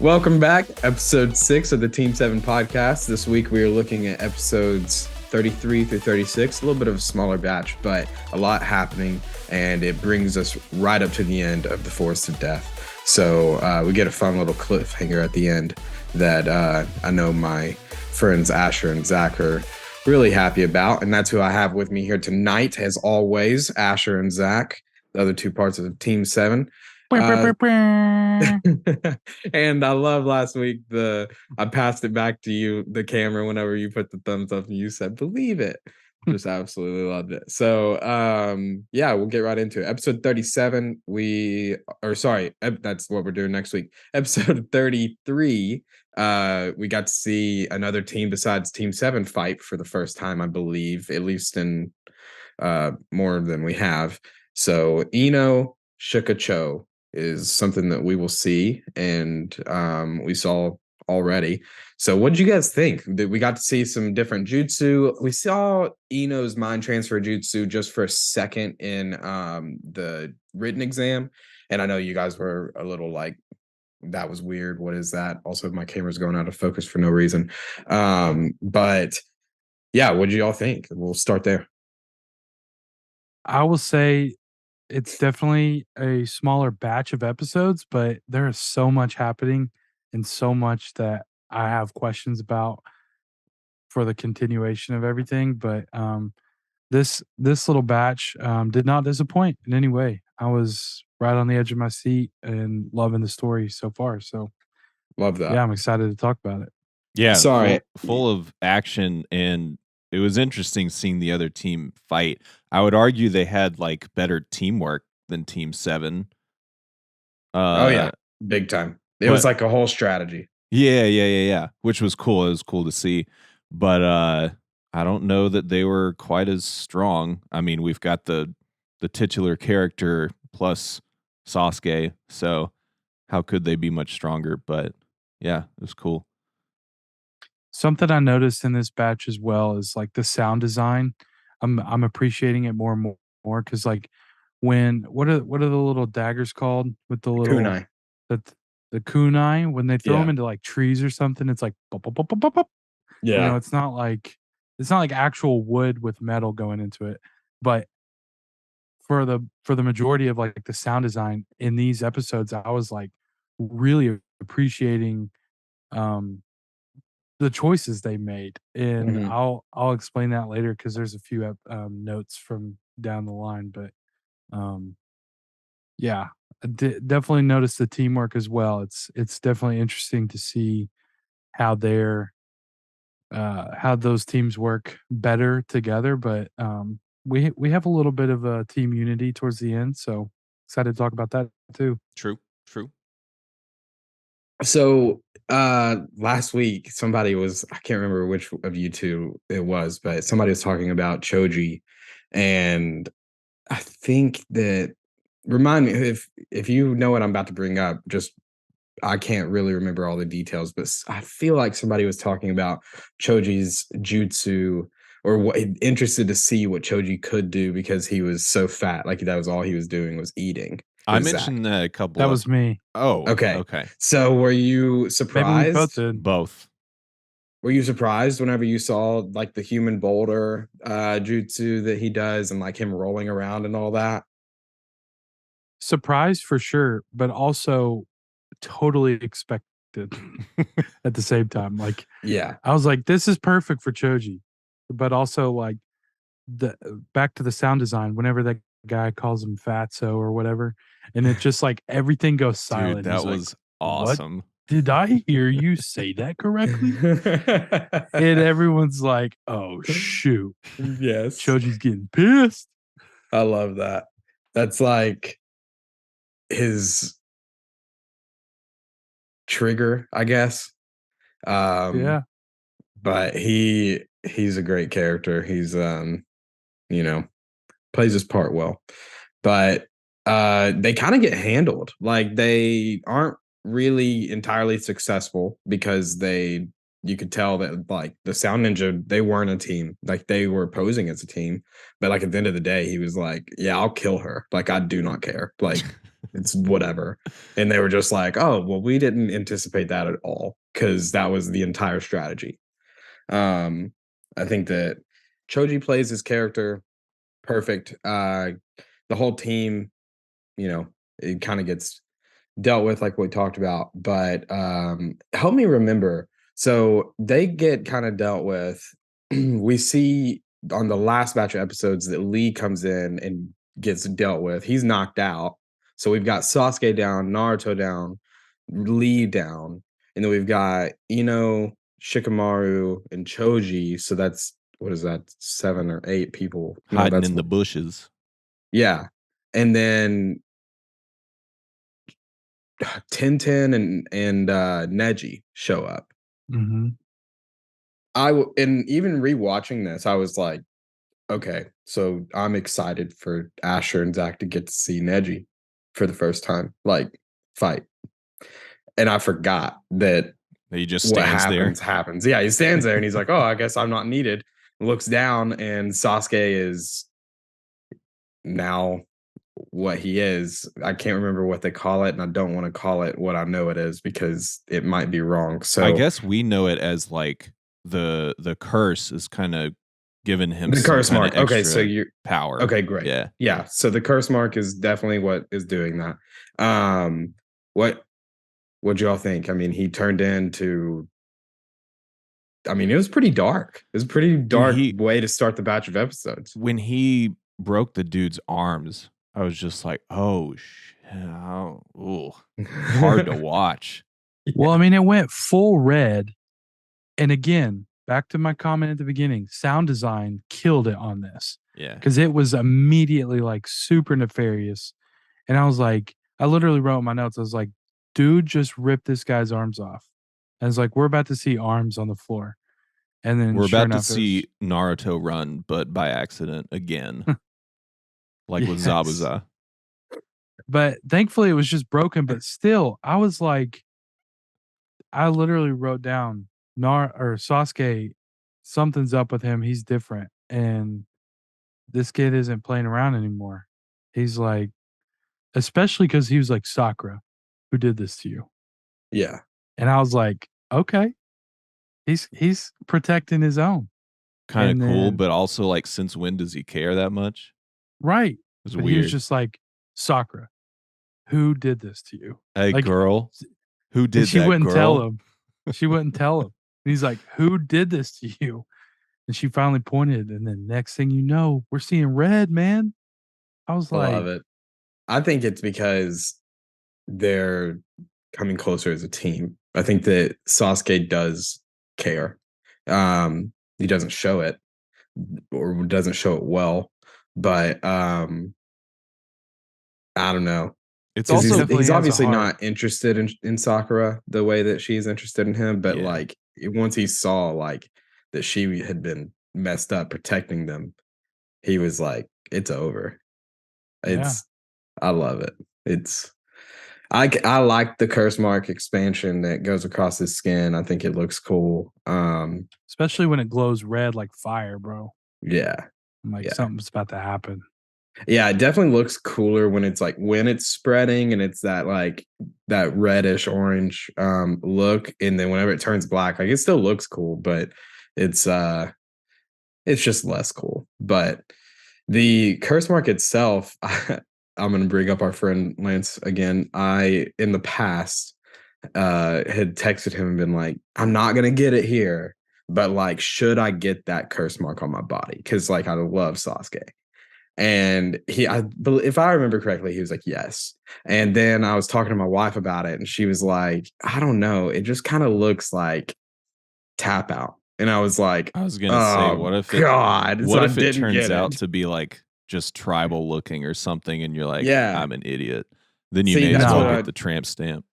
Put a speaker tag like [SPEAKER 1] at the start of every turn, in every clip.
[SPEAKER 1] Welcome back, episode 6 of the Team 7 podcast. This week we are looking at episodes 33 through 36, a little bit of a smaller batch, but a lot happening, and it brings us right up to the end of the Forest of Death. So we get a fun little cliffhanger at the end that I know my friends Asher and Zach are really happy about, and that's who I have with me here tonight, as always, Asher and Zach, the other two parts of Team 7. And I love last week I passed it back to you, the camera, whenever you put the thumbs up and you said believe it. Just absolutely loved it. So we'll get right into it. Episode 37, that's what we're doing next week. Episode 33, we got to see another team besides Team 7 fight for the first time, I believe, at least in more than we have. So Ino Shikacho is something that we will see, and we saw already. So what did you guys think? We got to see some different jutsu. We saw Ino's mind transfer jutsu just for a second in the written exam, and I know you guys were a little like, that was weird. What is that? Also, my camera's going out of focus for no reason. But yeah, what did y'all think? We'll start there.
[SPEAKER 2] I will say it's definitely a smaller batch of episodes, but there is so much happening and so much that I have questions about for the continuation of everything. But this little batch did not disappoint in any way. I was right on the edge of my seat and loving the story so far. So
[SPEAKER 1] Love that.
[SPEAKER 2] yeah, I'm excited to talk about it.
[SPEAKER 3] Yeah,
[SPEAKER 1] Sorry.
[SPEAKER 3] full of action, and it was interesting seeing the other team fight. I would argue they had like better teamwork than Team 7.
[SPEAKER 1] Oh yeah, big time. It was like a whole strategy.
[SPEAKER 3] Yeah. Which was cool. It was cool to see. But I don't know that they were quite as strong. I mean, we've got the titular character plus Sasuke, so how could they be much stronger? But yeah, it was cool.
[SPEAKER 2] Something I noticed in this batch as well is like the sound design. I'm appreciating it more and more because like when what are the little daggers called with the little
[SPEAKER 1] Kunai.
[SPEAKER 2] the kunai when they throw them
[SPEAKER 1] Yeah.
[SPEAKER 2] into like trees or something, it's like pop, pop, pop, pop, pop, pop. You know,
[SPEAKER 1] Yeah.
[SPEAKER 2] it's not like actual wood with metal going into it. But for the majority of like the sound design in these episodes, I was like really appreciating um the choices they made, and
[SPEAKER 1] Mhm.
[SPEAKER 2] I'll explain that later because there's a few notes from down the line. But um, yeah, definitely noticed the teamwork as well. It's definitely interesting to see how how those teams work better together. But we have a little bit of a team unity towards the end, so excited to talk about that too.
[SPEAKER 3] True.
[SPEAKER 1] So last week I can't remember which of you two it was, but somebody was talking about Choji, and I think that, remind me if you know what I'm about to bring up, just I can't really remember all the details, but I feel like somebody was talking about Choji's jutsu, or what, interested to see what Choji could do because he was so fat, like that was all he was doing was eating.
[SPEAKER 3] I
[SPEAKER 1] Was
[SPEAKER 3] mentioned a couple
[SPEAKER 2] That
[SPEAKER 3] of
[SPEAKER 2] was me.
[SPEAKER 1] Okay.
[SPEAKER 3] Okay.
[SPEAKER 1] So were you
[SPEAKER 2] Maybe we
[SPEAKER 1] surprised?
[SPEAKER 2] both did.
[SPEAKER 3] Both.
[SPEAKER 1] Were you surprised whenever you saw like the human boulder jutsu that he does and like him rolling around and all that?
[SPEAKER 2] Surprised for sure, but also totally expected at the same time. Like,
[SPEAKER 1] Yeah.
[SPEAKER 2] I was like, "This is perfect for Choji," but also, like, the back to the sound design, whenever that guy calls him Fatso or whatever, and it just, like, everything goes silent.
[SPEAKER 3] Dude,
[SPEAKER 2] He's
[SPEAKER 3] that
[SPEAKER 2] like,
[SPEAKER 3] was
[SPEAKER 2] "What?
[SPEAKER 3] awesome.
[SPEAKER 2] Did I hear you say that correctly?" And everyone's like, "Oh, shoot.
[SPEAKER 1] Yes.
[SPEAKER 2] Choji's getting pissed."
[SPEAKER 1] I love that. That's like his trigger, I guess.
[SPEAKER 2] Yeah.
[SPEAKER 1] But he's a great character. He's you know, plays his part well. But they kind of get handled. Like they aren't really entirely successful because they you could tell that like the Sound Ninja, they weren't a team. Like they were posing as a team. But like at the end of the day, he was like, yeah, I'll kill her. Like I do not care. Like it's whatever. And they were just like, oh, well, we didn't anticipate that at all because that was the entire strategy. I think that Choji plays his character perfect. The whole team, you know, it kind of gets dealt with like we talked about, but help me remember. So they get kind of dealt with. We see on the last batch of episodes that Lee comes in and gets dealt with. He's knocked out. So we've got Sasuke down, Naruto down, Lee down, and then we've got Shikamaru and Choji. So that's what is that, 7 or 8 people? No,
[SPEAKER 3] Hiding
[SPEAKER 1] that's
[SPEAKER 3] in the bushes.
[SPEAKER 1] yeah. And then Tintin and Neji show up.
[SPEAKER 2] Mm-hmm.
[SPEAKER 1] And even rewatching this, I was like, okay, so I'm excited for Asher and Zach to get to see Neji for the first time, like fight. And I forgot that
[SPEAKER 3] He just
[SPEAKER 1] what
[SPEAKER 3] stands there.
[SPEAKER 1] happens. Yeah, he stands there and he's like, oh, I guess I'm not needed. Looks down and Sasuke is now what he is. I can't remember what they call it, and I don't want to call it what I know it is because it might be wrong. So
[SPEAKER 3] I guess we know it as like the curse is kind of giving him
[SPEAKER 1] the
[SPEAKER 3] some
[SPEAKER 1] curse
[SPEAKER 3] kind
[SPEAKER 1] mark.
[SPEAKER 3] of
[SPEAKER 1] Okay,
[SPEAKER 3] extra
[SPEAKER 1] so you're
[SPEAKER 3] power.
[SPEAKER 1] okay, great.
[SPEAKER 3] Yeah.
[SPEAKER 1] Yeah. So the curse mark is definitely what is doing that. What y'all think? I mean, he turned into it was pretty dark. It was a pretty dark
[SPEAKER 3] Dude,
[SPEAKER 1] way to start the batch of episodes.
[SPEAKER 3] when he broke the dude's arms, I was just like, oh shit. Ooh, hard to watch.
[SPEAKER 2] Well, I mean, it went full red. And again, back to my comment at the beginning, sound design killed it on this
[SPEAKER 3] Yeah.
[SPEAKER 2] because it was immediately like super nefarious. And I was like, I literally wrote in my notes, I was like, dude, just rip this guy's arms off. And it's like, we're about to see arms on the floor. And then
[SPEAKER 3] We're
[SPEAKER 2] sure
[SPEAKER 3] about to
[SPEAKER 2] enough,
[SPEAKER 3] see Naruto run, but by accident again. Like with
[SPEAKER 2] Yes.
[SPEAKER 3] Zabuza.
[SPEAKER 2] But thankfully it was just broken. But still, I was like, I literally wrote down Sasuke, something's up with him. He's different. And this kid isn't playing around anymore. He's like, especially because he was like, Sakura, who did this to you?
[SPEAKER 1] Yeah.
[SPEAKER 2] And I was like, okay, he's protecting his own.
[SPEAKER 3] Kind
[SPEAKER 2] And
[SPEAKER 3] of cool,
[SPEAKER 2] then-
[SPEAKER 3] but also like, since when does he care that much?
[SPEAKER 2] Right.
[SPEAKER 3] It's
[SPEAKER 2] But
[SPEAKER 3] weird.
[SPEAKER 2] he was just like, Sakura, who did this to you?
[SPEAKER 3] Hey,
[SPEAKER 2] like,
[SPEAKER 3] girl, who did
[SPEAKER 2] And she
[SPEAKER 3] that,
[SPEAKER 2] wouldn't
[SPEAKER 3] girl?
[SPEAKER 2] tell him. She wouldn't tell him. And he's like, who did this to you? And she finally pointed. And then next thing you know, we're seeing red, man. I was
[SPEAKER 1] I
[SPEAKER 2] like,
[SPEAKER 1] love it. I think it's because they're coming closer as a team. I think that Sasuke does care. He doesn't show it or doesn't show it well, but I don't know.
[SPEAKER 3] It's
[SPEAKER 1] Because
[SPEAKER 3] also
[SPEAKER 2] definitely
[SPEAKER 1] he's
[SPEAKER 2] has a
[SPEAKER 1] obviously
[SPEAKER 2] heart.
[SPEAKER 1] not interested in Sakura the way that she's interested in him, but
[SPEAKER 3] Yeah.
[SPEAKER 1] like once he saw like that she had been messed up protecting them, he was like, it's over. It's I love it. I like the curse mark expansion that goes across his skin. I think it looks cool.
[SPEAKER 2] especially when it glows red like fire, bro.
[SPEAKER 1] Yeah.
[SPEAKER 2] I'm like,
[SPEAKER 1] Yeah.
[SPEAKER 2] something's about to happen.
[SPEAKER 1] Yeah, it definitely looks cooler when it's like when it's spreading and it's that like that reddish orange look. And then whenever it turns black, like it still looks cool, but it's just less cool. But the curse mark itself, I'm gonna bring up our friend Lance again. I in the past had texted him and been like, I'm not gonna get it here, but like, should I get that curse mark on my body? Because like I love Sasuke. And if I remember correctly, he was like, yes. And then I was talking to my wife about it, and she was like, I don't know. It just kind of looks like tap out. And I was like,
[SPEAKER 3] I was gonna say,
[SPEAKER 1] oh,
[SPEAKER 3] what if
[SPEAKER 1] God.
[SPEAKER 3] what
[SPEAKER 1] So
[SPEAKER 3] if
[SPEAKER 1] I
[SPEAKER 3] it
[SPEAKER 1] didn't
[SPEAKER 3] turns
[SPEAKER 1] get
[SPEAKER 3] out
[SPEAKER 1] it.
[SPEAKER 3] to be like just tribal looking or something, and you're like,
[SPEAKER 1] Yeah.
[SPEAKER 3] I'm an idiot. Then you
[SPEAKER 1] See,
[SPEAKER 3] may as
[SPEAKER 2] that's
[SPEAKER 3] well
[SPEAKER 2] what
[SPEAKER 3] get the tramp stamp.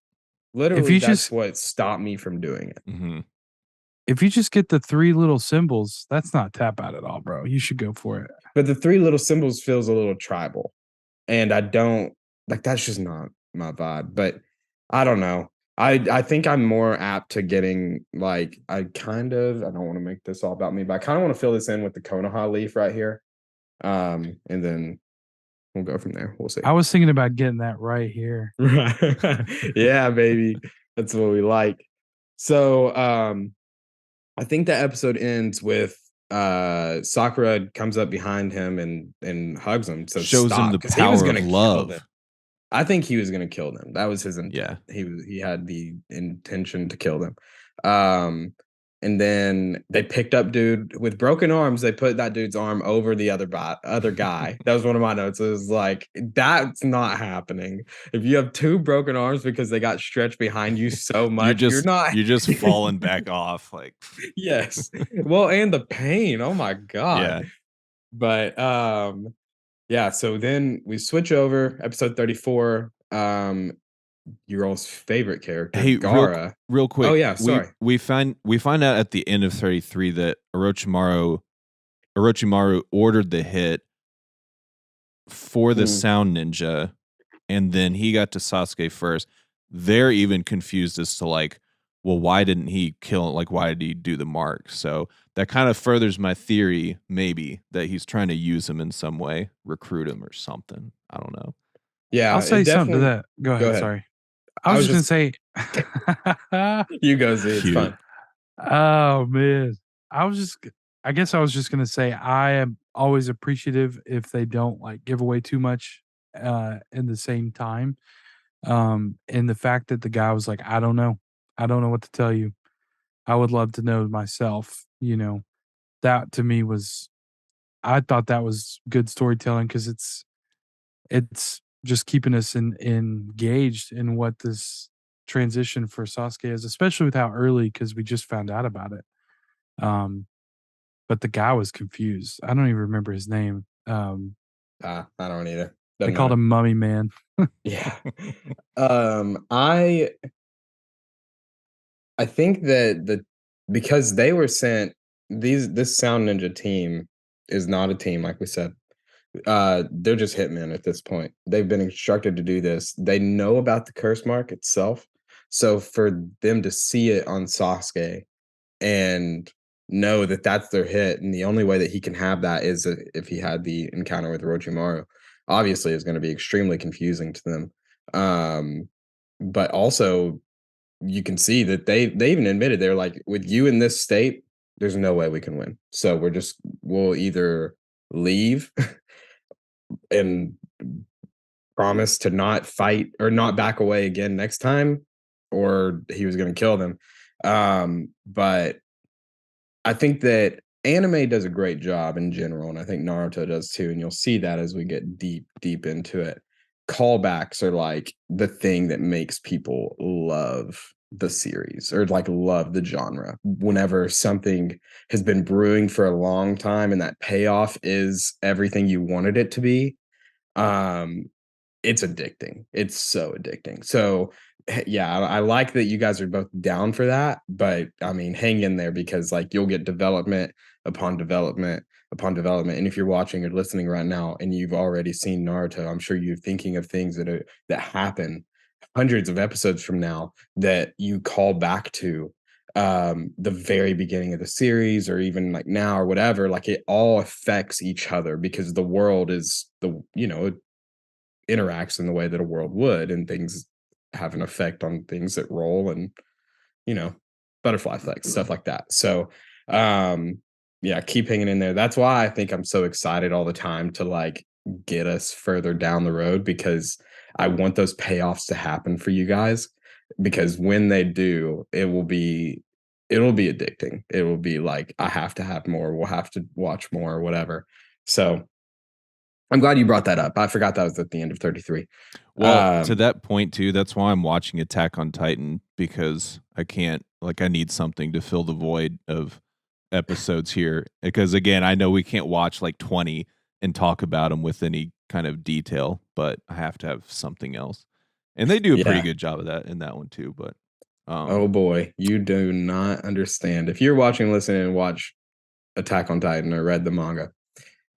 [SPEAKER 1] Literally,
[SPEAKER 2] you
[SPEAKER 1] that's
[SPEAKER 2] just-
[SPEAKER 1] what stopped me from doing it.
[SPEAKER 3] Mm-hmm.
[SPEAKER 2] If you just get the 3 little symbols, that's not tap out at all, bro. You should go for it.
[SPEAKER 1] But the 3 little symbols feels a little tribal. And I don't like that's just not my vibe. But I don't know. I think I'm more apt to getting like I don't want to make this all about me, but I kind of want to fill this in with the Konoha leaf right here. And then we'll go from there. We'll see.
[SPEAKER 2] I was thinking about getting that right here.
[SPEAKER 1] Yeah, baby. That's what we like. So I think the episode ends with Sakura comes up behind him and hugs him. So
[SPEAKER 3] Shows him
[SPEAKER 1] stop,
[SPEAKER 3] the
[SPEAKER 1] because he was
[SPEAKER 3] power of
[SPEAKER 1] gonna kill them.
[SPEAKER 3] love.
[SPEAKER 1] I think he was gonna kill them. That was his intent.
[SPEAKER 3] Yeah.
[SPEAKER 1] He had the intention to kill them. Um, and then they picked up dude with broken arms. They put that dude's arm over the other guy. That was one of my notes. It was like, that's not happening. If you have two broken arms because they got stretched behind you so much, you're not.
[SPEAKER 3] You're just falling back off. Like,
[SPEAKER 1] Yes. Well, and the pain. Oh my
[SPEAKER 3] yeah.
[SPEAKER 1] god. But yeah, so then we switch over episode 34. Your all's favorite character,
[SPEAKER 3] Hey,
[SPEAKER 1] Gara.
[SPEAKER 3] real quick.
[SPEAKER 1] Oh yeah, sorry.
[SPEAKER 3] We find out at the end of 33 that Orochimaru ordered the hit for the sound ninja, and then he got to Sasuke first. They're even confused as to like, well, why didn't he kill? Like, why did he do the mark? So that kind of furthers my theory, maybe that he's trying to use him in some way, recruit him or something. I don't know.
[SPEAKER 1] Yeah,
[SPEAKER 2] I'll say something to that. Go ahead.
[SPEAKER 1] ahead.
[SPEAKER 2] Sorry. I was just gonna say.
[SPEAKER 1] You go, Z. It's
[SPEAKER 3] Cute.
[SPEAKER 1] fun.
[SPEAKER 2] Oh man, I guess I was just gonna say I am always appreciative if they don't like give away too much in the same time. And the fact that the guy was like, I don't know what to tell you. I would love to know myself. That to me I thought that was good storytelling because it's just keeping us engaged in what this transition for Sasuke is, especially with how early because we just found out about it. But the guy was confused. I don't even remember his name.
[SPEAKER 1] I don't either.
[SPEAKER 2] They called him Mummy Man.
[SPEAKER 1] Yeah. I think that because they were sent this Sound Ninja team is not a team, like we said. They're just hitmen at this point. They've been instructed to do this. They know about the curse mark itself. So for them to see it on Sasuke and know that that's their hit, and the only way that he can have that is if he had the encounter with Orochimaru, obviously is going to be extremely confusing to them. But also you can see that they even admitted they're like, with you in this state, there's no way we can win. So we'll either leave and promise to not fight or not back away again next time, or he was going to kill them. But I think that anime does a great job in general, and I think Naruto does too, and you'll see that as we get deep into it. Callbacks are like the thing that makes people love the series or like love the genre. Whenever something has been brewing for a long time and that payoff is everything you wanted it to be, it's addicting. It's so addicting. So yeah, I like that you guys are both down for that, but I mean, hang in there because like you'll get development upon development upon development. And if you're watching or listening right now and you've already seen Naruto, I'm sure you're thinking of things that happen hundreds of episodes from now that you call back to the very beginning of the series or even like now or whatever. Like it all affects each other because the world is it interacts in the way that a world would, and things have an effect on things that roll and butterfly effects, stuff like that. So yeah, keep hanging in there. That's why I think I'm so excited all the time to like get us further down the road, because I want those payoffs to happen for you guys, because when they do, it'll be addicting. It will be like, I have to have more, we'll have to watch more or whatever. So I'm glad you brought that up. I forgot that was at the end of 33.
[SPEAKER 3] Well, to that point too, that's why I'm watching Attack on Titan, because I need something to fill the void of episodes here. Because again, I know we can't watch like 20 and talk about them with any kind of detail, but I have to have something else. And they do a pretty good job of that in that one too. But
[SPEAKER 1] oh boy, you do not understand. If you're watching, listening, and watch Attack on Titan or read the manga,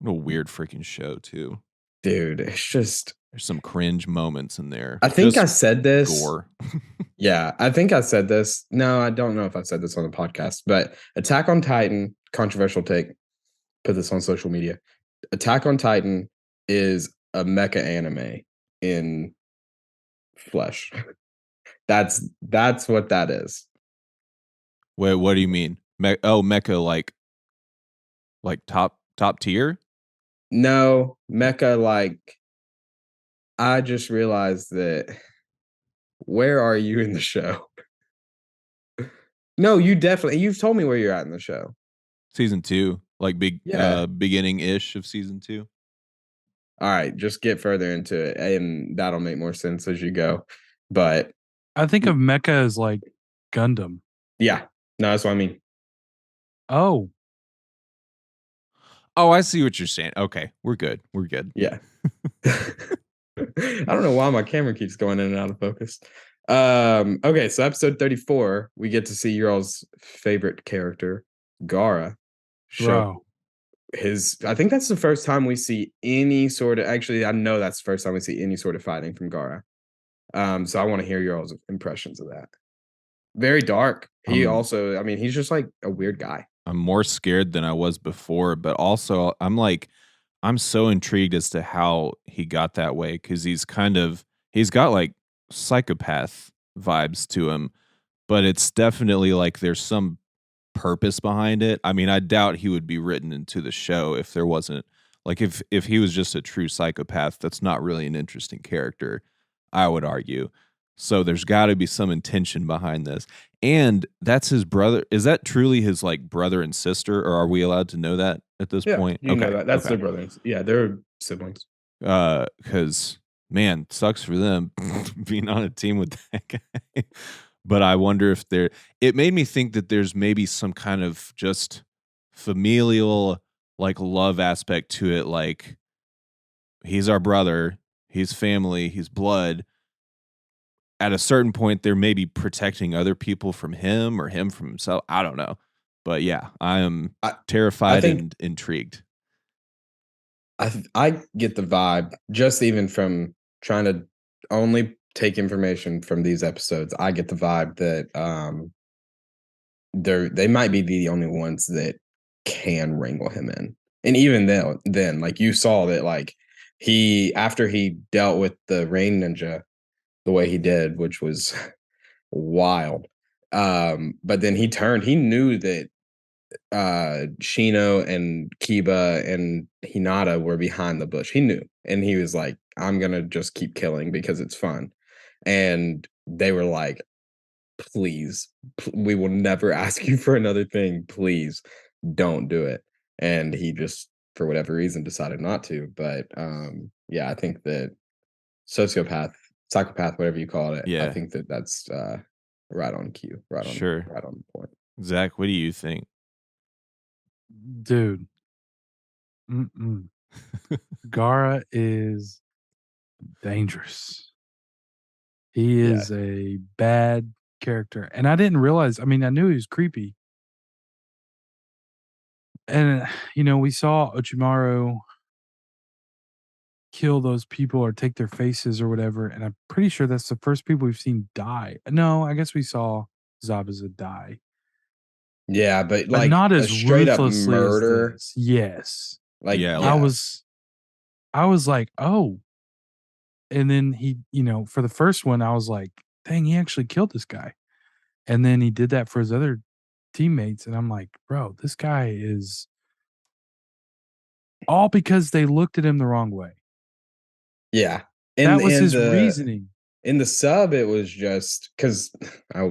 [SPEAKER 3] what a weird freaking show too.
[SPEAKER 1] Dude, it's just
[SPEAKER 3] There's some cringe moments in there.
[SPEAKER 1] I think I
[SPEAKER 3] Just
[SPEAKER 1] said this.
[SPEAKER 3] gore.
[SPEAKER 1] Yeah, I think I said this. No, I don't know if I said this on the podcast, but Attack on Titan, controversial take, put this on social media. Attack on Titan is a mecha anime in flesh. That's what that is.
[SPEAKER 3] Wait, what do you mean? Mecha like top tier?
[SPEAKER 1] No, mecha like I just realized that where are you in the show? No, you've told me where you're at in the show.
[SPEAKER 3] Season 2, like
[SPEAKER 1] Yeah.
[SPEAKER 3] beginning-ish of season 2.
[SPEAKER 1] All right, just get further into it and that'll make more sense as you go. But
[SPEAKER 2] I think of mecha as like Gundam.
[SPEAKER 1] yeah, no, that's what I mean.
[SPEAKER 2] Oh,
[SPEAKER 3] Oh, I see what you're saying. Okay, we're good. We're good.
[SPEAKER 1] Yeah. I don't know why my camera keeps going in and out of focus. Okay, so episode 34, we get to see your all's favorite character, Gara, show
[SPEAKER 2] bro.
[SPEAKER 1] I think that's the first time we see any sort of actually, I know that's the first time we see any sort of fighting from Gara. So I want to hear your all's impressions of that. Very dark. He also, I mean, he's just like a weird guy.
[SPEAKER 3] I'm more scared than I was before, but also I'm so intrigued as to how he got that way because he's got like psychopath vibes to him, but it's definitely like there's some purpose behind it. I mean, I doubt he would be written into the show if there wasn't like if he was just a true psychopath, that's not really an interesting character, I would argue. So there's got to be some intention behind this. And that's his brother. Is that truly his like brother and sister, or are we allowed to know that at this point?
[SPEAKER 1] You know that. That's their brothers. Yeah, they're siblings.
[SPEAKER 3] Because man, sucks for them being on a team with that guy. But I wonder if it made me think that there's maybe some kind of just familial like love aspect to it. Like he's our brother, he's family, he's blood. At a certain point, they're maybe protecting other people from him or him from himself. I don't know. But yeah, I am terrified and intrigued.
[SPEAKER 1] I get the vibe just even from trying to only take information from these episodes. I get the vibe that they might be the only ones that can wrangle him in. And even then, like you saw that like after he dealt with the rain ninja the way he did, which was wild. But then he knew that Shino and Kiba and Hinata were behind the bush. He knew. And he was like, I'm gonna just keep killing because it's fun. And they were like, please, we will never ask you for another thing. Please don't do it. And he just, for whatever reason, decided not to. But yeah, I think that psychopath, whatever you call it,
[SPEAKER 3] Yeah.
[SPEAKER 1] I think that's right on cue, right on the point.
[SPEAKER 3] Zach, what do you think?
[SPEAKER 2] Dude. Gara is dangerous. He is a bad character. And I didn't realize, I mean, I knew he was creepy. And, we saw Orochimaru kill those people or take their faces or whatever. And I'm pretty sure that's the first people we've seen die. No, I guess we saw Zabuza die.
[SPEAKER 1] Yeah, but like
[SPEAKER 2] not
[SPEAKER 1] a
[SPEAKER 2] as
[SPEAKER 1] straight up
[SPEAKER 2] ruthlessly
[SPEAKER 1] murder.
[SPEAKER 2] as this. Yes.
[SPEAKER 1] Like
[SPEAKER 3] Yeah,
[SPEAKER 2] I was like, oh. And then he, for the first one, I was like, dang, he actually killed this guy. And then he did that for his other teammates. And I'm like, bro, this guy is all because they looked at him the wrong way.
[SPEAKER 1] Yeah.
[SPEAKER 2] That was his reasoning.
[SPEAKER 1] In the sub, it was just because I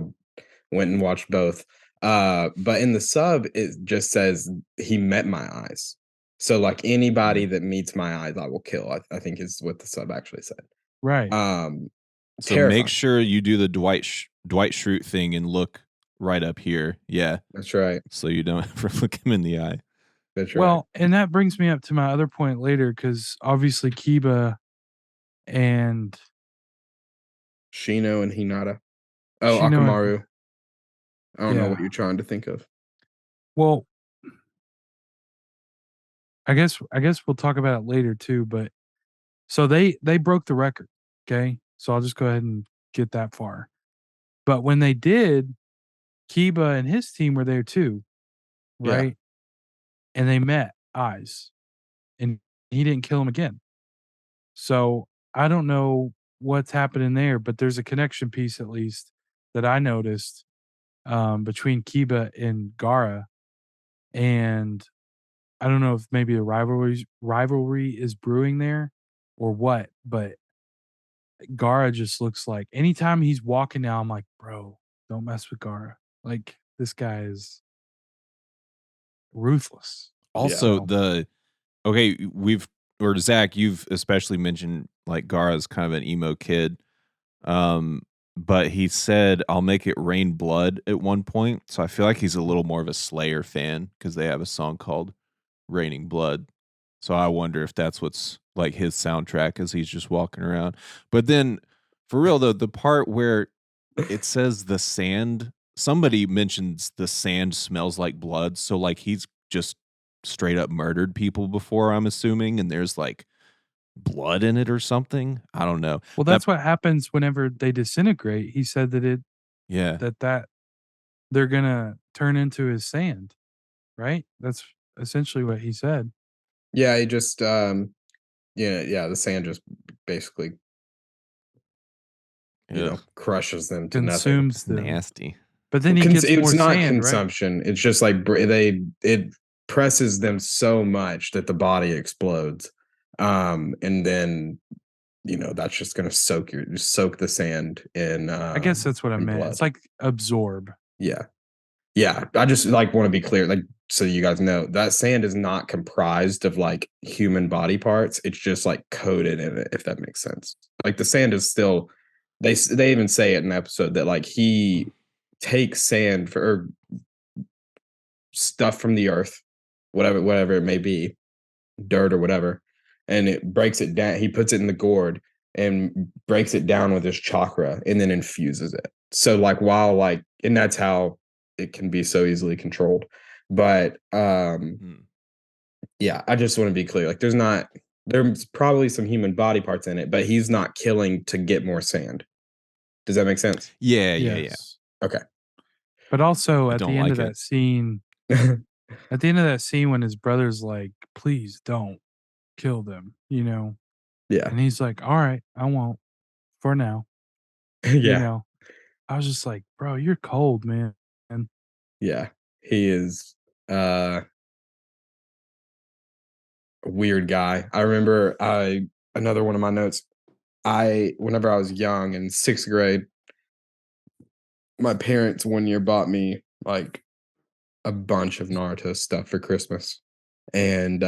[SPEAKER 1] went and watched both. But in the sub, it just says he met my eyes. So like anybody that meets my eyes, I will kill. I think is what the sub actually said.
[SPEAKER 2] Right.
[SPEAKER 3] So make sure you do the Dwight Schrute thing and look right up here. Yeah,
[SPEAKER 1] that's right.
[SPEAKER 3] So you don't ever look him in the eye.
[SPEAKER 1] That's right.
[SPEAKER 2] Well, and that brings me up to my other point later, because obviously Kiba and
[SPEAKER 1] Shino and Hinata. Oh, Akamaru. I don't know what you're trying to think of.
[SPEAKER 2] Well, I guess we'll talk about it later too, but So they broke the record. Okay. So I'll just go ahead and get that far. But when they did, Kiba and his team were there too,
[SPEAKER 1] Yeah.
[SPEAKER 2] right? And they met Eyes, and he didn't kill him again. So I don't know what's happening there, but there's a connection piece at least that I noticed between Kiba and Gara, and I don't know if maybe a rivalry is brewing there or what, but Gara just looks like anytime he's walking now, I'm like, bro, don't mess with Gara. Like this guy is ruthless.
[SPEAKER 1] Yeah.
[SPEAKER 3] Also,
[SPEAKER 2] So
[SPEAKER 3] okay, or Zach, you've especially mentioned like Gara's kind of an emo kid. But he said, "I'll make it rain blood" at one point. So I feel like he's a little more of a Slayer fan because they have a song called "Raining Blood." So I wonder if that's what's like his soundtrack as he's just walking around. But then, for real though, the part where it says the sand, somebody mentions the sand smells like blood. So like he's just straight up murdered people before, I'm assuming, and there's like blood in it or something. I don't know.
[SPEAKER 2] well,
[SPEAKER 3] That
[SPEAKER 2] that's what happens whenever they disintegrate. He said that
[SPEAKER 3] yeah.
[SPEAKER 2] that they're gonna turn into his sand, right? That's essentially what he said.
[SPEAKER 1] Yeah, he just yeah, the sand just basically,
[SPEAKER 3] Ugh,
[SPEAKER 1] crushes them to nothing.
[SPEAKER 2] Consumes them.
[SPEAKER 3] nasty.
[SPEAKER 2] But then he gets
[SPEAKER 1] It's
[SPEAKER 2] more
[SPEAKER 1] not
[SPEAKER 2] sand, right?
[SPEAKER 1] consumption. It's just like it presses them so much that the body explodes. And then that's just gonna soak the sand
[SPEAKER 2] I guess that's what I
[SPEAKER 1] in
[SPEAKER 2] meant. It's
[SPEAKER 1] blood.
[SPEAKER 2] like absorb.
[SPEAKER 1] Yeah. Yeah. I just like want to be clear, like so you guys know that sand is not comprised of like human body parts. It's just like coated in it, if that makes sense. Like the sand is still they even say it in an episode that like he takes sand for or stuff from the earth, whatever it may be, dirt or whatever, and it breaks it down. He puts it in the gourd and breaks it down with his chakra and then infuses it. So like while like and that's how it can be so easily controlled. But
[SPEAKER 3] Hmm.
[SPEAKER 1] yeah, I just want to be clear. Like there's probably some human body parts in it, but he's not killing to get more sand. Does that make sense?
[SPEAKER 3] Yeah.
[SPEAKER 2] Yes.
[SPEAKER 1] Okay.
[SPEAKER 2] But also
[SPEAKER 3] I
[SPEAKER 2] at
[SPEAKER 3] don't
[SPEAKER 2] the end of
[SPEAKER 3] like it.
[SPEAKER 2] that scene, when his brother's like, please don't kill them,
[SPEAKER 1] Yeah.
[SPEAKER 2] and he's like, all right, I won't for now, you
[SPEAKER 1] Yeah.
[SPEAKER 2] know. I was just like, bro, you're cold, man. And
[SPEAKER 1] Yeah. He is a weird guy. I remember another one of my notes. Whenever I was young in 6th grade, my parents one year bought me like a bunch of Naruto stuff for Christmas. And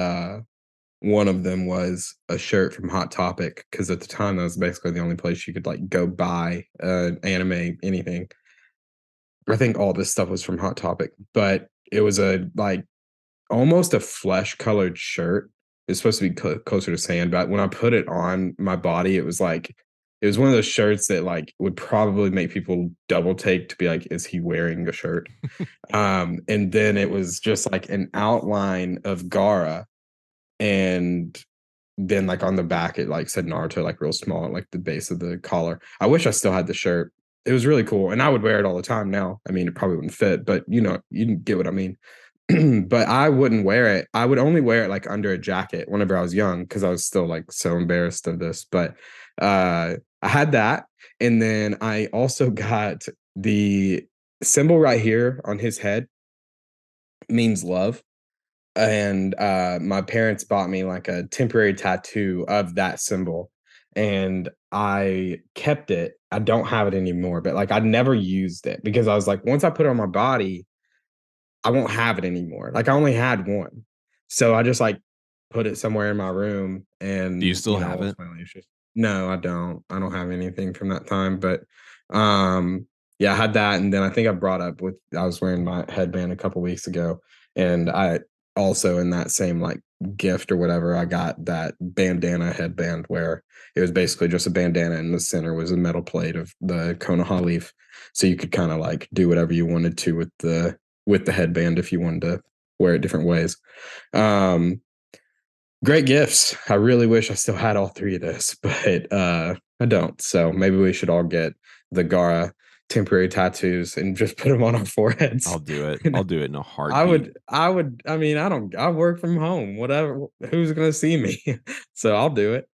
[SPEAKER 1] one of them was a shirt from Hot Topic because at the time that was basically the only place you could like go buy anime anything. I think all this stuff was from Hot Topic, but it was a like almost a flesh colored shirt. It's supposed to be closer to sand, but when I put it on my body, it was one of those shirts that like would probably make people double take to be like, is he wearing a shirt? And then it was just like an outline of Gara, and then like on the back it like said Naruto like real small at like the base of the collar. I wish I still had the shirt. It was really cool, and I would wear it all the time now. I mean, it probably wouldn't fit, but you get what I mean. But I wouldn't wear it. I would only wear it like under a jacket whenever I was young because I was still like so embarrassed of this. But I had that, and then I also got the symbol right here on his head means love. And my parents bought me like a temporary tattoo of that symbol, and I kept it. I don't have it anymore, but like I never used it because I was like, once I put it on my body, I won't have it anymore. Like I only had one. So I just like put it somewhere in my room
[SPEAKER 3] Do you
[SPEAKER 1] and
[SPEAKER 3] still have it?
[SPEAKER 1] ultimately it's just no, I don't. I don't have anything from that time. But yeah, I had that. And then I think I was wearing my headband a couple weeks ago. And I also in that same like gift or whatever, I got that bandana headband where it was basically just a bandana and the center was a metal plate of the Konoha leaf. So you could kind of like do whatever you wanted to with the headband if you wanted to wear it different ways. Um, Great gifts. I really wish I still had all three of those, but I don't. So maybe we should all get the Gara temporary tattoos and just put them on our foreheads.
[SPEAKER 3] I'll do it.
[SPEAKER 1] And
[SPEAKER 3] I'll do it in a heartbeat.
[SPEAKER 1] I mean, I work from home, whatever. Who's going to see me? So I'll do it.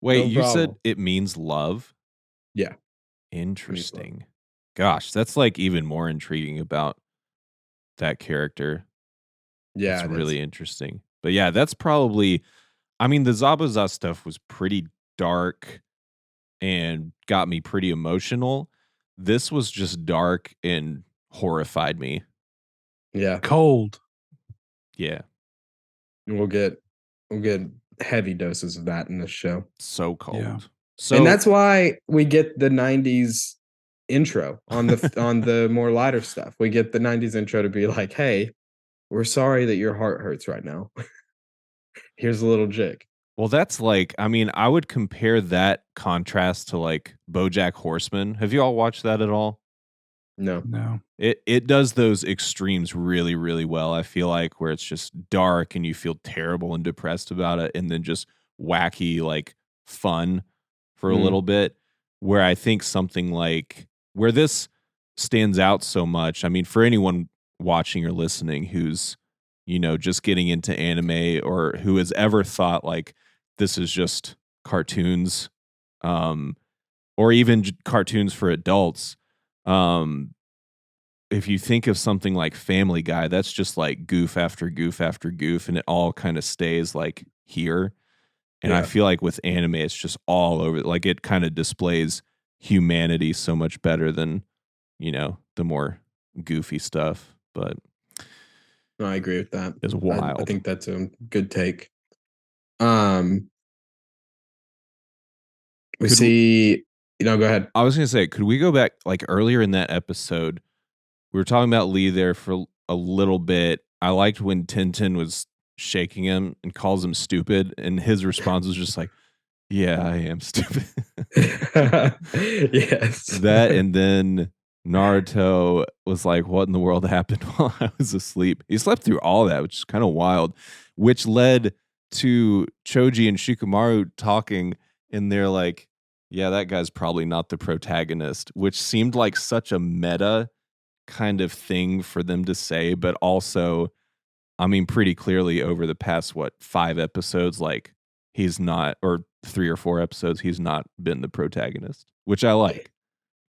[SPEAKER 3] Wait,
[SPEAKER 1] No
[SPEAKER 3] you
[SPEAKER 1] problem.
[SPEAKER 3] said it means love?
[SPEAKER 1] Yeah.
[SPEAKER 3] Interesting. Gosh, that's like even more intriguing about that character.
[SPEAKER 1] Yeah,
[SPEAKER 3] It's
[SPEAKER 1] it
[SPEAKER 3] really
[SPEAKER 1] is.
[SPEAKER 3] interesting. But yeah, that's probably, I mean, the Zabuza stuff was pretty dark and got me pretty emotional. This was just dark and horrified me.
[SPEAKER 1] Yeah.
[SPEAKER 2] Cold.
[SPEAKER 3] Yeah,
[SPEAKER 1] We'll get heavy doses of that in this show.
[SPEAKER 3] so cold.
[SPEAKER 2] Yeah.
[SPEAKER 3] So
[SPEAKER 1] And that's why we get the 90s intro on the more lighter stuff. We get the 90s intro to be like, "Hey, we're sorry that your heart hurts right now. Here's a little jig."
[SPEAKER 3] well, that's like, I mean, I would compare that contrast to like BoJack Horseman. Have you all watched that at all?
[SPEAKER 1] No.
[SPEAKER 2] No.
[SPEAKER 3] It does those extremes really, really well. I feel like where it's just dark and you feel terrible and depressed about it, and then just wacky, like fun for a
[SPEAKER 1] Mm.
[SPEAKER 3] little bit. Where I think something like where this stands out so much. I mean, for anyone watching or listening who's, just getting into anime or who has ever thought like this is just cartoons, um, or even cartoons for adults. Um, if you think of something like Family Guy, that's just like goof after goof after goof, and it all kind of stays like here. And I
[SPEAKER 1] Yeah.
[SPEAKER 3] feel like with anime, it's just all over. Like it kind of displays humanity so much better than, the more goofy stuff. But
[SPEAKER 1] No, I agree with that.
[SPEAKER 3] it's
[SPEAKER 1] I
[SPEAKER 3] wild.
[SPEAKER 1] think that's a good take. We
[SPEAKER 3] Could
[SPEAKER 1] see, go ahead.
[SPEAKER 3] I was gonna say, could we go back like earlier in that episode? We were talking about Lee there for a little bit. I liked when Tintin was shaking him and calls him stupid, and his response was just like, "Yeah, I am stupid."
[SPEAKER 1] Yes.
[SPEAKER 3] That, and then Naruto was like, "What in the world happened while I was asleep?" He slept through all that, which is kind of wild, which led to Choji and Shikamaru talking, and they're like, "Yeah, that guy's probably not the protagonist," which seemed like such a meta kind of thing for them to say, but also, I mean, pretty clearly over the past, 5 episodes, like, he's not, or 3 or 4 episodes, he's not been the protagonist, which I like.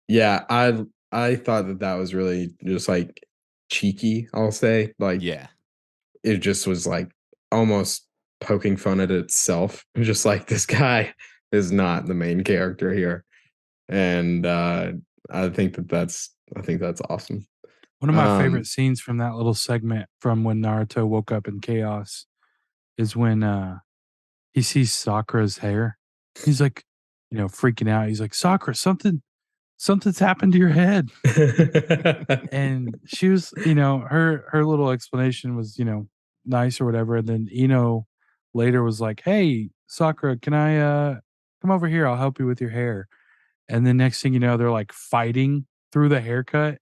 [SPEAKER 1] Yeah, I thought that was really just like cheeky, I'll say. Like
[SPEAKER 3] Yeah.
[SPEAKER 1] it just was like almost poking fun at itself. Just like this guy is not the main character here. And I think that's awesome.
[SPEAKER 2] One of my
[SPEAKER 1] Um
[SPEAKER 2] favorite scenes from that little segment from when Naruto woke up in chaos is when he sees Sakura's hair. He's like, freaking out. He's like, Sakura, something's happened to your head. And she was, her little explanation was, nice or whatever. And then Ino later was like, "Hey, Sakura, can I come over here? I'll help you with your hair." And then next thing you know, they're like fighting through the haircut.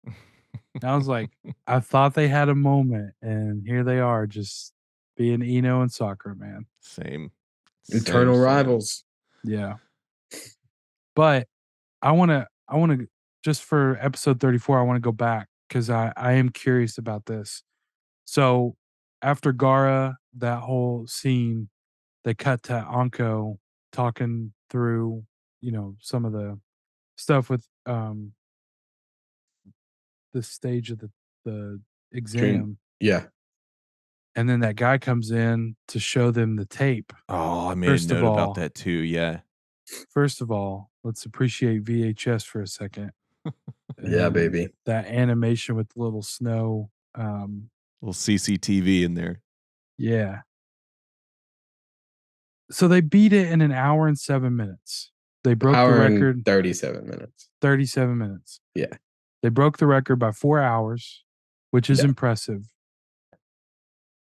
[SPEAKER 2] And I was like, I thought they had a moment, and here they are just being Ino and Sakura, man.
[SPEAKER 3] Same.
[SPEAKER 1] Eternal
[SPEAKER 3] Same.
[SPEAKER 1] rivals.
[SPEAKER 2] Yeah. But I wanna just for episode 34, I wanna go back because I am curious about this. So after Gara, that whole scene, they cut to Anko talking through, some of the stuff with the stage of the exam.
[SPEAKER 1] Yeah.
[SPEAKER 2] And then that guy comes in to show them the tape.
[SPEAKER 3] Oh, I made
[SPEAKER 2] First
[SPEAKER 3] a
[SPEAKER 2] of
[SPEAKER 3] note about
[SPEAKER 2] all
[SPEAKER 3] that too, yeah.
[SPEAKER 2] First of all, let's appreciate VHS for a second.
[SPEAKER 1] Yeah,
[SPEAKER 2] And
[SPEAKER 1] baby.
[SPEAKER 2] that animation with the little snow,
[SPEAKER 3] Little CCTV in there.
[SPEAKER 2] yeah. So they beat it in an hour and 7 minutes. They broke the
[SPEAKER 1] Hour and
[SPEAKER 2] record
[SPEAKER 1] 37 minutes.
[SPEAKER 2] 37 minutes.
[SPEAKER 1] Yeah.
[SPEAKER 2] They broke the record by 4 hours, which is
[SPEAKER 1] Yeah.
[SPEAKER 2] impressive.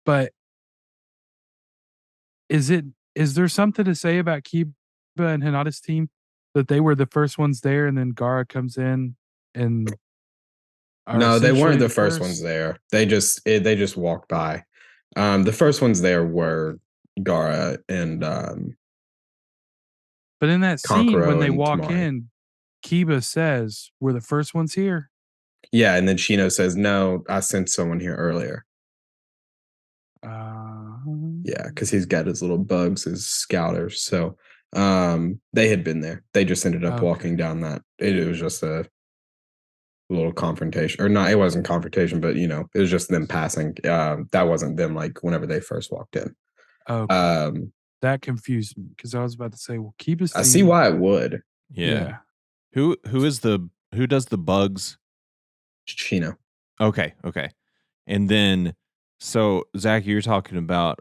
[SPEAKER 2] But is there something to say about Kiba and Hinata's team that they were the first ones there and then Gara comes in and are
[SPEAKER 1] No, they weren't
[SPEAKER 2] essentially
[SPEAKER 1] the first ones there. They just walked by. The first ones there were Gara and
[SPEAKER 2] But in that scene, when
[SPEAKER 1] Kankuro
[SPEAKER 2] they
[SPEAKER 1] and
[SPEAKER 2] walk
[SPEAKER 1] Tamari.
[SPEAKER 2] in, Kiba says, "We're the first ones here."
[SPEAKER 1] Yeah, and then Shino says, "No, I sent someone here earlier."
[SPEAKER 2] Uh,
[SPEAKER 1] Yeah, because he's got his little bugs, his scouters. So they had been there. They just ended up walking
[SPEAKER 2] Okay.
[SPEAKER 1] down that. It was just a little confrontation, or not. It wasn't confrontation, but it was just them passing. That wasn't them like whenever they first walked in.
[SPEAKER 2] Okay. That confused me because I was about to say, well, Kiba's
[SPEAKER 1] I see
[SPEAKER 2] team.
[SPEAKER 1] why it would.
[SPEAKER 3] Yeah. Who does the bugs?
[SPEAKER 1] Chino.
[SPEAKER 3] Okay. And then so Zach, you're talking about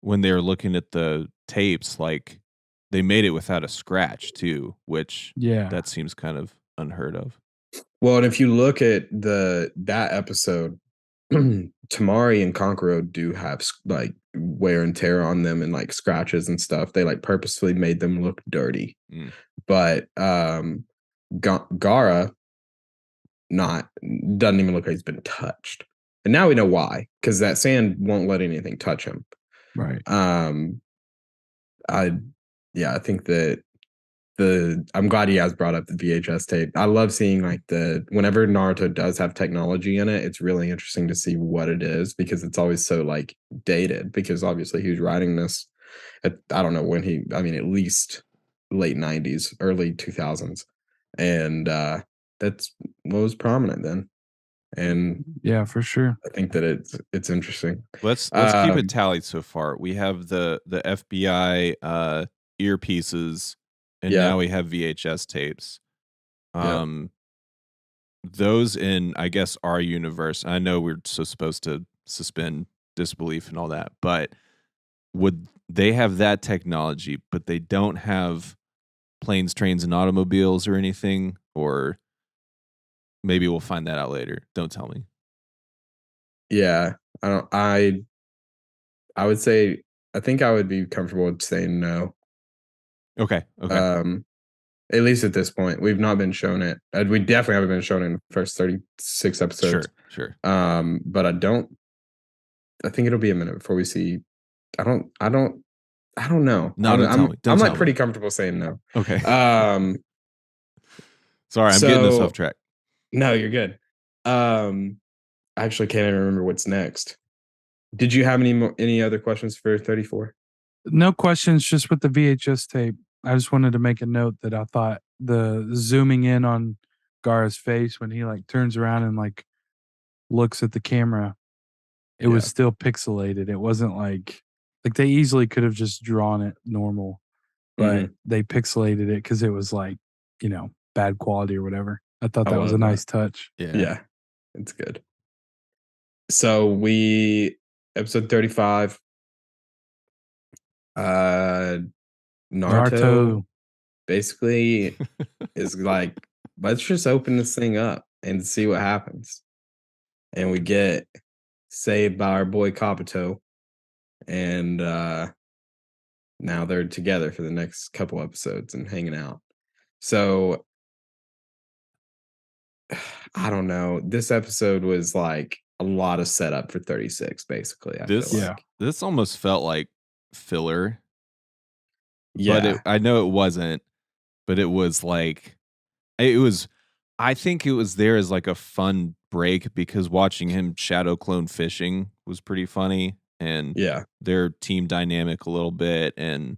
[SPEAKER 3] when they were looking at the tapes, like they made it without a scratch too, which
[SPEAKER 2] Yeah.
[SPEAKER 3] that seems kind of unheard of.
[SPEAKER 1] Well, and if you look at that episode, Tamari and Kankuro do have like wear and tear on them and like scratches and stuff. They like purposefully made them look dirty.
[SPEAKER 3] Mm.
[SPEAKER 1] But Gara not doesn't even look like he's been touched. And now we know why, because that sand won't let anything touch him.
[SPEAKER 2] Right.
[SPEAKER 1] I think that I'm glad he has brought up the VHS tape. I love seeing like whenever Naruto does have technology in it, it's really interesting to see what it is, because it's always so like dated, because obviously he was writing this I don't know when at least late 90s, early 2000s. And that's what was prominent then. And
[SPEAKER 2] Yeah, for sure.
[SPEAKER 1] I think that it's interesting.
[SPEAKER 3] Let's keep it tallied so far. We have the FBI earpieces, and now we have VHS tapes. Those in, I guess, our universe. I know we're supposed to suspend disbelief and all that, but would they have that technology, but they don't have planes, trains, and automobiles or anything? Or maybe we'll find that out later. Don't tell me.
[SPEAKER 1] Yeah, I would say, I think I would be comfortable with saying no.
[SPEAKER 3] Okay.
[SPEAKER 1] At least at this point, we've not been shown it. We definitely haven't been shown it in the first 36 episodes.
[SPEAKER 3] Sure.
[SPEAKER 1] But I think it'll be a minute before we see. I don't know.
[SPEAKER 3] No, don't tell me.
[SPEAKER 1] I'm like pretty comfortable saying no.
[SPEAKER 3] Okay. Sorry, I'm getting us off track.
[SPEAKER 1] No, you're good. I actually can't even remember what's next. Did you have any other questions for 34?
[SPEAKER 2] No questions, just with the VHS tape. I just wanted to make a note that I thought the zooming in on Gara's face when he like turns around and like looks at the camera, it was still pixelated. It wasn't like they easily could have just drawn it normal, but they pixelated it because it was like, bad quality or whatever. I thought that was a nice touch.
[SPEAKER 1] Yeah, it's good. So episode 35, Naruto basically is like, let's just open this thing up and see what happens. And we get saved by our boy Kabuto. And now they're together for the next couple episodes and hanging out. So I don't know. This episode was like a lot of setup for 36, basically. I feel like.
[SPEAKER 3] This almost felt like filler.
[SPEAKER 1] Yeah.
[SPEAKER 3] But I know it wasn't, but it was like, I think it was there as like a fun break, because watching him shadow clone fishing was pretty funny, and their team dynamic a little bit. And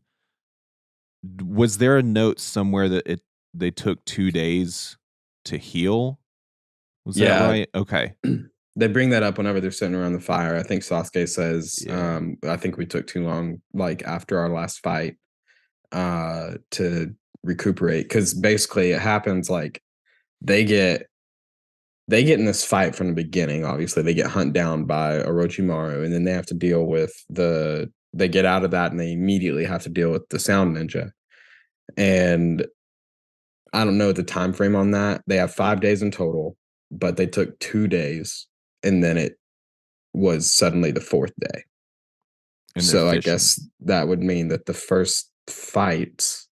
[SPEAKER 3] was there a note somewhere that they took 2 days to heal? Was that right? Okay.
[SPEAKER 1] They bring that up whenever they're sitting around the fire. I think Sasuke says, I think we took too long, like after our last fight, to recuperate. Because basically it happens like they get in this fight from the beginning. Obviously, they get hunted down by Orochimaru, and then they have to deal with they get out of that and they immediately have to deal with the sound ninja. And I don't know the time frame on that. They have 5 days in total, but they took 2 days, and then it was suddenly the 4th day. So I guess that would mean that the first fights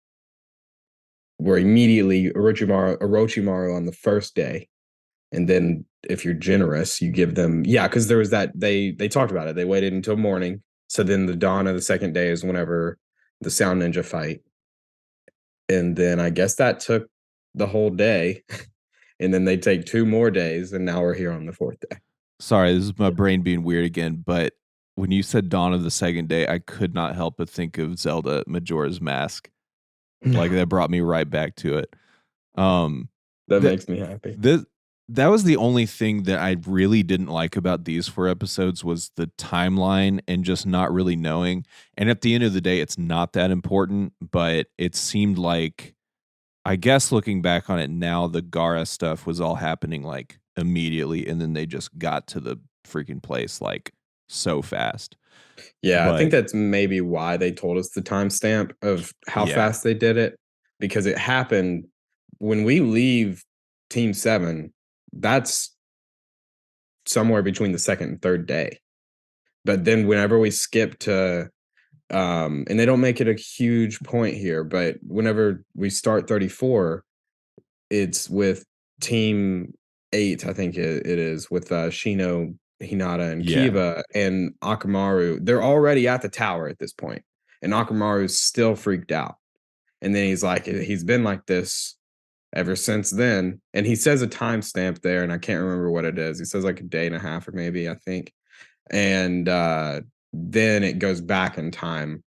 [SPEAKER 1] were immediately Orochimaru on the first day. And then if you're generous, you give them, because there was that, they talked about it. They waited until morning So then the dawn of the second day is whenever the Sound Ninja fight. And then I guess that took the whole day. And then they take 2 more days, and now we're here on the 4th day.
[SPEAKER 3] Sorry, this is my brain being weird again, but when you said dawn of the second day, I could not help but think of Zelda Majora's Mask. Like that brought me right back to it.
[SPEAKER 1] That
[SPEAKER 3] th-
[SPEAKER 1] makes me happy.
[SPEAKER 3] that was the only thing that I really didn't like about these 4 episodes was the timeline and just not really knowing. And at the end of the day, it's not that important, but it seemed like, I guess looking back on it now, the Gara stuff was all happening like immediately, and then they just got to the freaking place like so fast.
[SPEAKER 1] Yeah, I think
[SPEAKER 3] But
[SPEAKER 1] that's maybe why they told us the timestamp of how
[SPEAKER 3] yeah,
[SPEAKER 1] fast they did it, because it happened when we leave Team 7, that's somewhere between the 2nd and 3rd day. But then whenever we skip to and they don't make it a huge point here, but whenever we start 34, it's with Team 8, I think it is, with Shino, Hinata, and
[SPEAKER 3] yeah,
[SPEAKER 1] Kiba and Akamaru. They're already at the tower at this point, and Akamaru's still freaked out. And then he's like, he's been like this ever since then. And he says a timestamp there, and I can't remember what it is. He says like a day and a half, or maybe, I think. And then it goes back in time,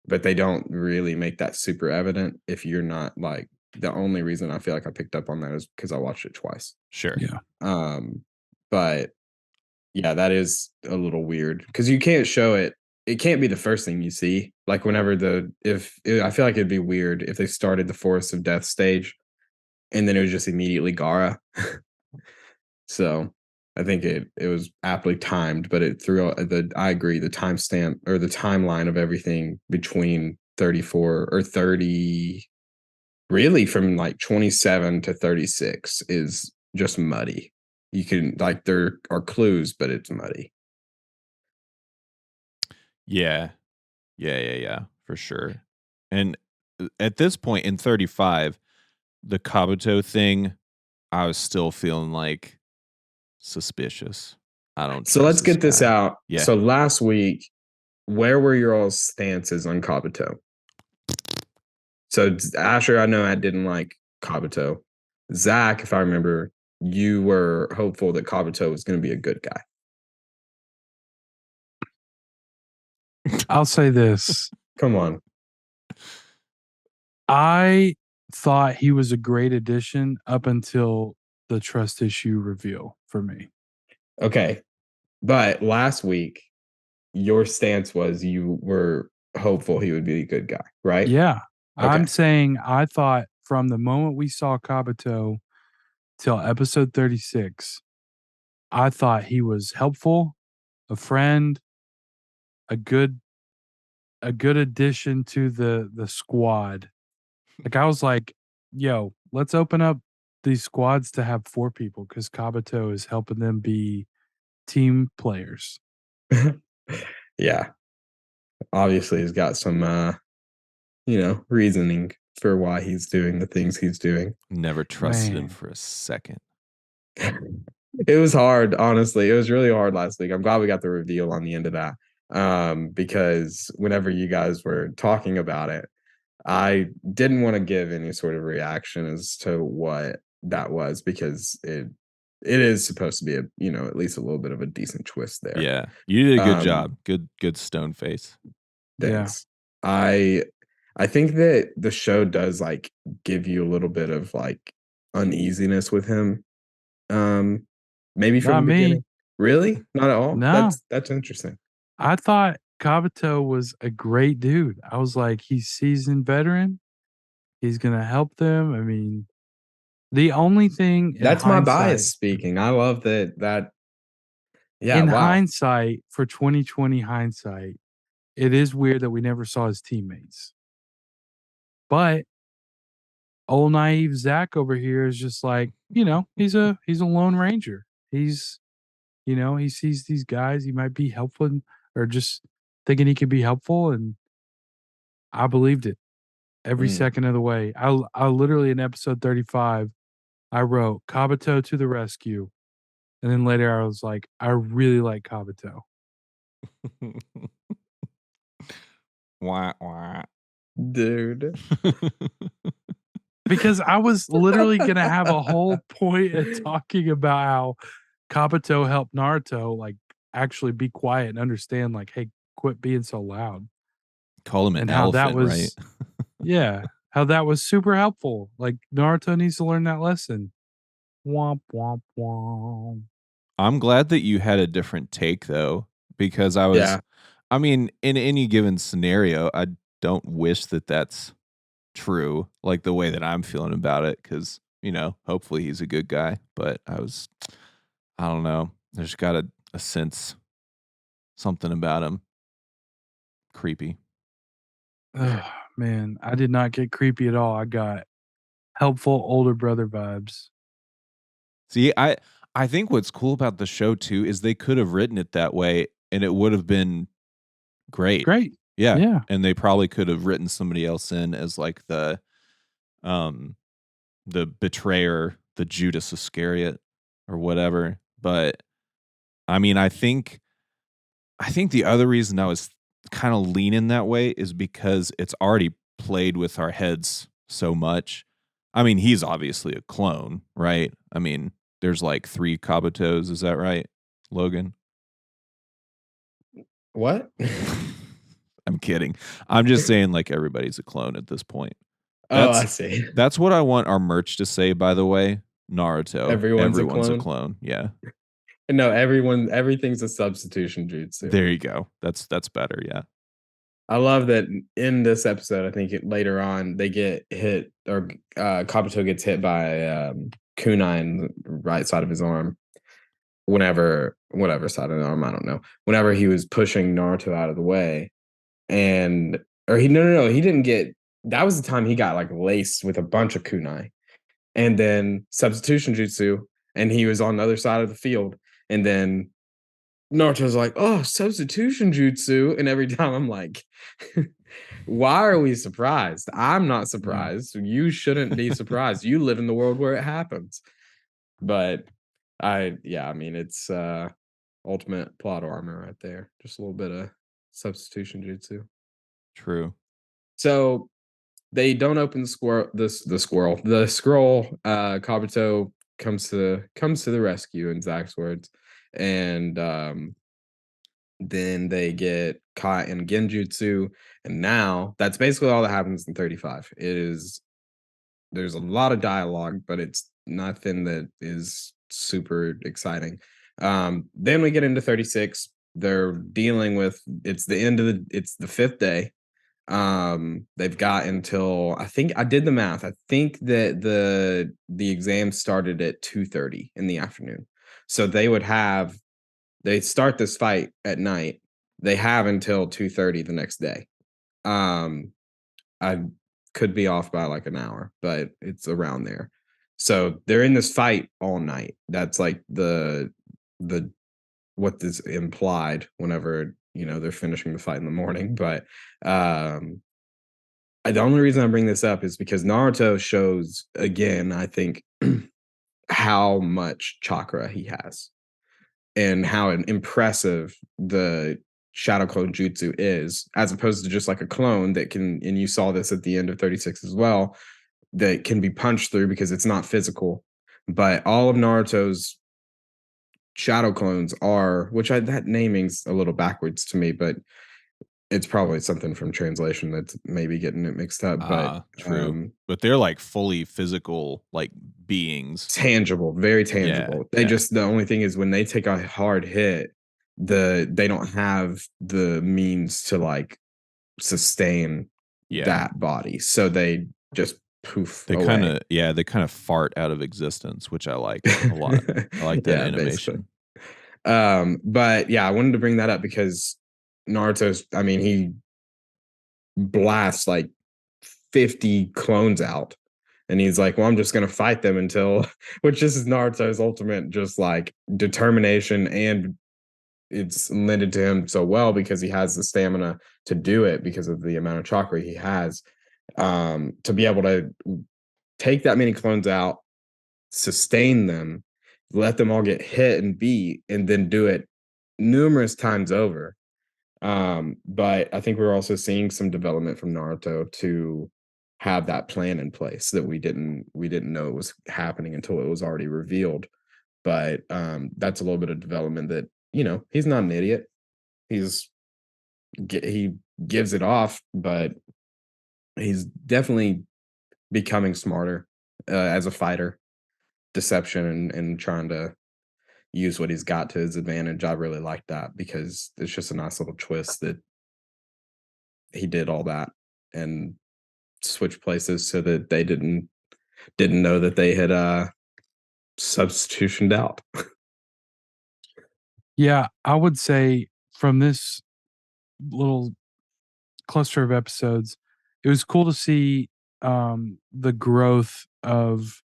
[SPEAKER 1] but they don't really make that super evident if you're not like, the only reason I feel like I picked up on that is because I watched it twice.
[SPEAKER 3] sure.
[SPEAKER 2] Yeah.
[SPEAKER 1] But yeah, that is a little weird because you can't show it. It can't be the first thing you see. Like whenever I feel like it'd be weird if they started the Forest of Death stage and then it was just immediately Gara. So I think it was aptly timed, but it threw I agree, the timestamp or the timeline of everything between 34 or 30, really from like 27 to 36 is just muddy. You can like, there are clues, but it's muddy.
[SPEAKER 3] Yeah. Yeah, for sure. And at this point in 35, the Kabuto thing, I was still feeling like suspicious. I don't
[SPEAKER 1] So
[SPEAKER 3] trust
[SPEAKER 1] let's
[SPEAKER 3] this
[SPEAKER 1] get this
[SPEAKER 3] guy.
[SPEAKER 1] out.
[SPEAKER 3] Yeah.
[SPEAKER 1] So last week, where were your all's stances on Kabuto? So Asher, I know I didn't like Kabuto. Zach, if I remember, you were hopeful that Kabuto was going to be a good guy.
[SPEAKER 2] I'll say this.
[SPEAKER 1] Come on.
[SPEAKER 2] I thought he was a great addition up until the trust issue reveal for me.
[SPEAKER 1] Okay. But last week, your stance was you were hopeful he would be a good guy, right?
[SPEAKER 2] Yeah.
[SPEAKER 1] Okay.
[SPEAKER 2] I'm saying I thought from the moment we saw Kabuto till episode 36, I thought he was helpful, a friend, a good addition to the squad. Like I was like, yo, let's open up these squads to have 4 people because Kabuto is helping them be team players.
[SPEAKER 1] Yeah. Obviously, he's got some, reasoning for why he's doing the things he's doing.
[SPEAKER 3] Never trusted him
[SPEAKER 2] Man.
[SPEAKER 3] for a second.
[SPEAKER 1] It was hard, honestly. It was really hard last week. I'm glad we got the reveal on the end of that. Because whenever you guys were talking about it, I didn't want to give any sort of reaction as to what that was because it is supposed to be at least a little bit of a decent twist there.
[SPEAKER 3] Yeah. You did a good
[SPEAKER 1] Um,
[SPEAKER 3] job. Good stone face.
[SPEAKER 1] Thanks. I think that the show does like give you a little bit of like uneasiness with him. Maybe from
[SPEAKER 2] Not
[SPEAKER 1] the
[SPEAKER 2] me.
[SPEAKER 1] beginning. Really? Not at all?
[SPEAKER 2] No.
[SPEAKER 1] That's interesting.
[SPEAKER 2] I thought Kabuto was a great dude. I was like, he's seasoned veteran. He's gonna help them. I mean, the only thing
[SPEAKER 1] That's my bias speaking. I love that. Yeah,
[SPEAKER 2] in
[SPEAKER 1] wow.
[SPEAKER 2] hindsight, for 2020 hindsight, it is weird that we never saw his teammates. But old naive Zach over here is just like, he's a lone ranger. He's he sees these guys, he might be helpful or just thinking he could be helpful, and I believed it every
[SPEAKER 1] Mm.
[SPEAKER 2] second of the way. I literally in episode 35, I wrote Kabuto to the rescue. And then later I was like, I really like Kabuto.
[SPEAKER 3] Wah, wah.
[SPEAKER 1] Dude.
[SPEAKER 2] Because I was literally gonna have a whole point of talking about how Kabuto helped Naruto, like, actually be quiet and understand, like, "Hey, quit being so loud."
[SPEAKER 3] Call him an
[SPEAKER 2] And how that
[SPEAKER 3] elephant, right?
[SPEAKER 2] was yeah, how that was super helpful. Like, Naruto needs to learn that lesson. Womp, womp, womp.
[SPEAKER 3] I'm glad that you had a different take though, because
[SPEAKER 1] Yeah.
[SPEAKER 3] I mean, in any given scenario, I don't wish that that's true, like the way that I'm feeling about it, because, hopefully he's a good guy. But I don't know. There's got a sense, something about him. Creepy.
[SPEAKER 2] Oh, man, I did not get creepy at all. I got helpful older brother vibes.
[SPEAKER 3] See, I think what's cool about the show too is they could have written it that way and it would have been great.
[SPEAKER 2] Great.
[SPEAKER 3] Yeah.
[SPEAKER 2] Yeah.
[SPEAKER 3] And they probably could have written somebody else in as like um the betrayer, the Judas Iscariot or whatever. But I mean, I think the other reason I was kind of leaning that way is because it's already played with our heads so much. I mean, he's obviously a clone, right? I mean, there's like 3 Kabutos, is that right, Logan?
[SPEAKER 1] What?
[SPEAKER 3] I'm kidding. I'm just saying like everybody's a clone at this point.
[SPEAKER 1] Oh, I
[SPEAKER 3] That's
[SPEAKER 1] see.
[SPEAKER 3] that's what I want our merch to say, by the way. Naruto,
[SPEAKER 1] Everyone's a
[SPEAKER 3] everyone's a
[SPEAKER 1] clone.
[SPEAKER 3] clone. Yeah.
[SPEAKER 1] No, everything's a substitution jutsu.
[SPEAKER 3] There you go. That's better, yeah.
[SPEAKER 1] I love that in this episode, I think later on they get hit or Kabuto gets hit by kunai in the right side of his arm. Whatever side of the arm, I don't know. Whenever he was pushing Naruto out of the way, and or he no, he didn't get. That was the time he got like laced with a bunch of kunai, and then substitution jutsu, and he was on the other side of the field, and then Naruto's like, "Oh, substitution jutsu," and every time I'm like, "Why are we surprised? I'm not
[SPEAKER 3] Yeah.
[SPEAKER 1] surprised. You shouldn't be surprised. You live in the world where it happens." But I mean, it's ultimate plot armor right there. Just a little bit of substitution jutsu.
[SPEAKER 3] True.
[SPEAKER 1] So they don't open the scroll. Kabuto comes to the rescue in Zach's words, and then they get caught in genjutsu, and now that's basically all that happens in 35. There's a lot of dialogue, but it's nothing that is super exciting. Then we get into 36. They're dealing with it's the fifth day. They've got until I think I did the math. I think that the exam started at 2:30 in the afternoon. So they start this fight at night. They have until 2:30 the next day. Um, I could be off by like an hour, but it's around there. So they're in this fight all night. That's like the what is implied whenever they're finishing the fight in the morning. But the only reason I bring this up is because Naruto shows again, I think, how much chakra he has and how impressive the shadow clone jutsu is, as opposed to just like a clone that can, and you saw this at the end of 36 as well, that can be punched through because it's not physical. But all of Naruto's shadow clones are, that naming's a little backwards to me, but it's probably something from translation that's maybe getting it mixed up. But
[SPEAKER 3] True. But they're like fully physical, like beings.
[SPEAKER 1] tangible, very
[SPEAKER 3] Yeah.
[SPEAKER 1] tangible. The only thing is when they take a hard hit, they don't have the means to like sustain
[SPEAKER 3] Yeah.
[SPEAKER 1] that body. So they just poof
[SPEAKER 3] They
[SPEAKER 1] away.
[SPEAKER 3] they kind of fart out of existence, which I like a lot. I like that animation.
[SPEAKER 1] But yeah, I wanted to bring that up because I mean, he blasts like 50 clones out. And he's like, well, I'm just going to fight them until, which is Naruto's ultimate, just like determination. And it's lended to him so well because he has the stamina to do it because of the amount of chakra he has, to be able to take that many clones out, sustain them, let them all get hit and beat, and then do it numerous times over. But I think we're also seeing some development from Naruto to have that plan in place that we didn't know it was happening until it was already revealed. But that's a little bit of development that, he's not an idiot. He's he gives it off, but he's definitely becoming smarter as a fighter, deception and trying to use what he's got to his advantage. I really like that because it's just a nice little twist that he did all that and switch places so that they didn't know that they had substitutioned out.
[SPEAKER 2] Yeah, I would say from this little cluster of episodes, it was cool to see the growth of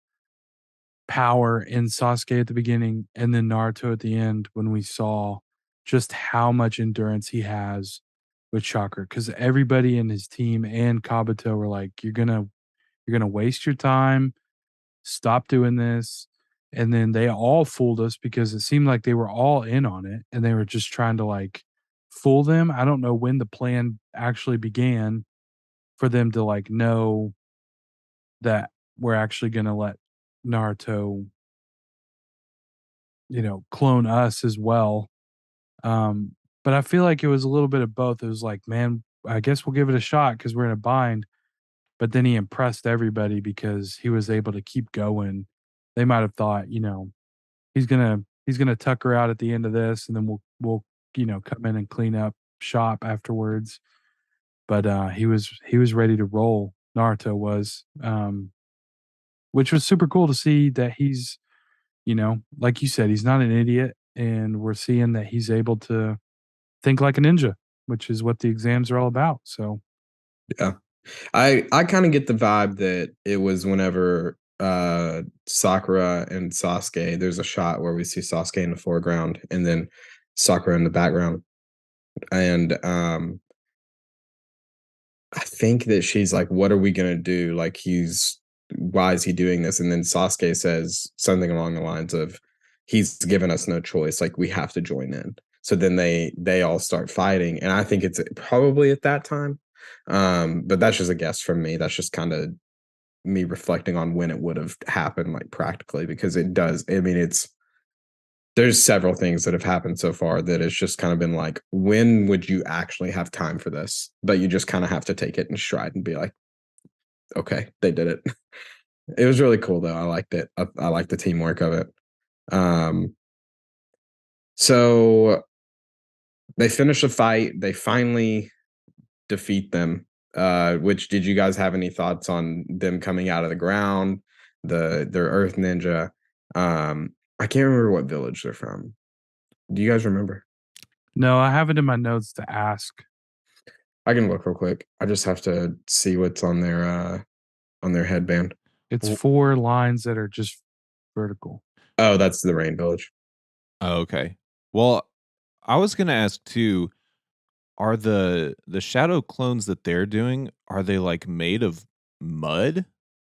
[SPEAKER 2] power in Sasuke at the beginning and then Naruto at the end when we saw just how much endurance he has with chakra. Because everybody in his team and Kabuto were like, you're gonna waste your time, stop doing this. And then they all fooled us because it seemed like they were all in on it and they were just trying to like fool them. I don't know when the plan actually began for them to like know that we're actually gonna let Naruto, clone us as well. But I feel like it was a little bit of both. It was like, man, I guess we'll give it a shot because we're in a bind. But then he impressed everybody because he was able to keep going. They might have thought, he's gonna tuck her out at the end of this, and then we'll come in and clean up shop afterwards. But he was ready to roll. Naruto was, which was super cool to see that he's, like you said, he's not an idiot, and we're seeing that he's able to think like a ninja, which is what the exams are all about. So
[SPEAKER 1] Yeah. I kind of get the vibe that it was whenever Sakura and Sasuke, there's a shot where we see Sasuke in the foreground and then Sakura in the background. And I think that she's like, what are we gonna do? Like why is he doing this? And then Sasuke says something along the lines of, he's given us no choice, like we have to join in. So then they all start fighting. And I think it's probably at that time. But that's just a guess from me. That's just kind of me reflecting on when it would have happened, like practically, because it does. I mean, there's several things that have happened so far that it's just kind of been like, when would you actually have time for this? But you just kind of have to take it in stride and be like, okay, they did it. It was really cool though. I liked it. I liked the teamwork of it. Um, so they finish the fight. They finally defeat them. Which, did you guys have any thoughts on them coming out of the ground, their Earth Ninja? I can't remember what village they're from. Do you guys remember?
[SPEAKER 2] no, I have it in my notes to ask.
[SPEAKER 1] I can look real quick. I just have to see what's on their headband.
[SPEAKER 2] It's
[SPEAKER 3] W-
[SPEAKER 2] 4 lines that are just vertical.
[SPEAKER 1] Oh, that's the Rain Village.
[SPEAKER 3] Oh, okay. Well, I was gonna ask too, are the shadow clones that they're doing, are they like made of mud?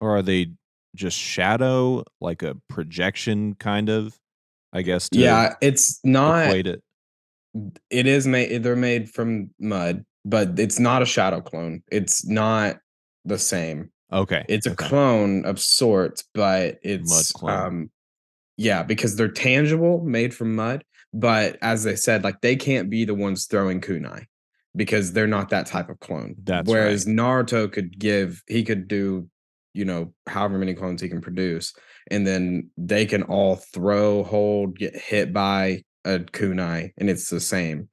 [SPEAKER 3] Or are they just shadow, like a projection kind of, I guess to
[SPEAKER 1] Yeah, it's not.
[SPEAKER 3] equate it?
[SPEAKER 1] It is made. They're made from mud, but it's not a shadow clone. It's not the same.
[SPEAKER 3] Okay.
[SPEAKER 1] It's a
[SPEAKER 3] Okay.
[SPEAKER 1] clone of sorts, but
[SPEAKER 3] Mud
[SPEAKER 1] it's
[SPEAKER 3] clone.
[SPEAKER 1] yeah, because they're tangible, made from mud. But as they said, like they can't be the ones throwing kunai because they're not that type of clone.
[SPEAKER 3] That's right.
[SPEAKER 1] Whereas Naruto he could do, however many clones he can produce, and then they can all throw, hold, get hit by a kunai, and it's the same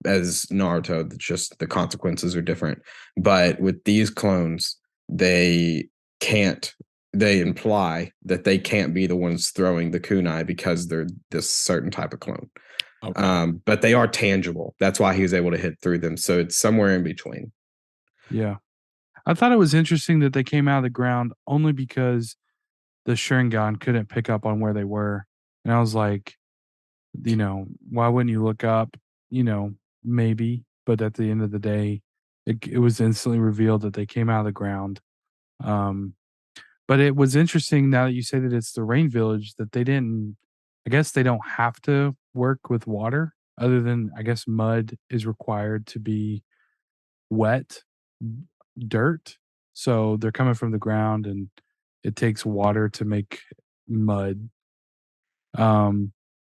[SPEAKER 1] as Naruto. Just the consequences are different. But with these clones, they can't they imply that they can't be the ones throwing the kunai because they're this certain type of clone.
[SPEAKER 3] Okay.
[SPEAKER 1] But they are tangible. That's why he was able to hit through them. So it's somewhere in between.
[SPEAKER 2] Yeah. I thought it was interesting that they came out of the ground only because the Sharingan couldn't pick up on where they were. And I was like, why wouldn't you look up? Maybe. But at the end of the day, it was instantly revealed that they came out of the ground. Um, but it was interesting now that you say that it's the rain village that they didn't, I guess they don't have to work with water. other than I guess mud is required to be wet dirt. So they're coming from the ground and it takes water to make mud. Um,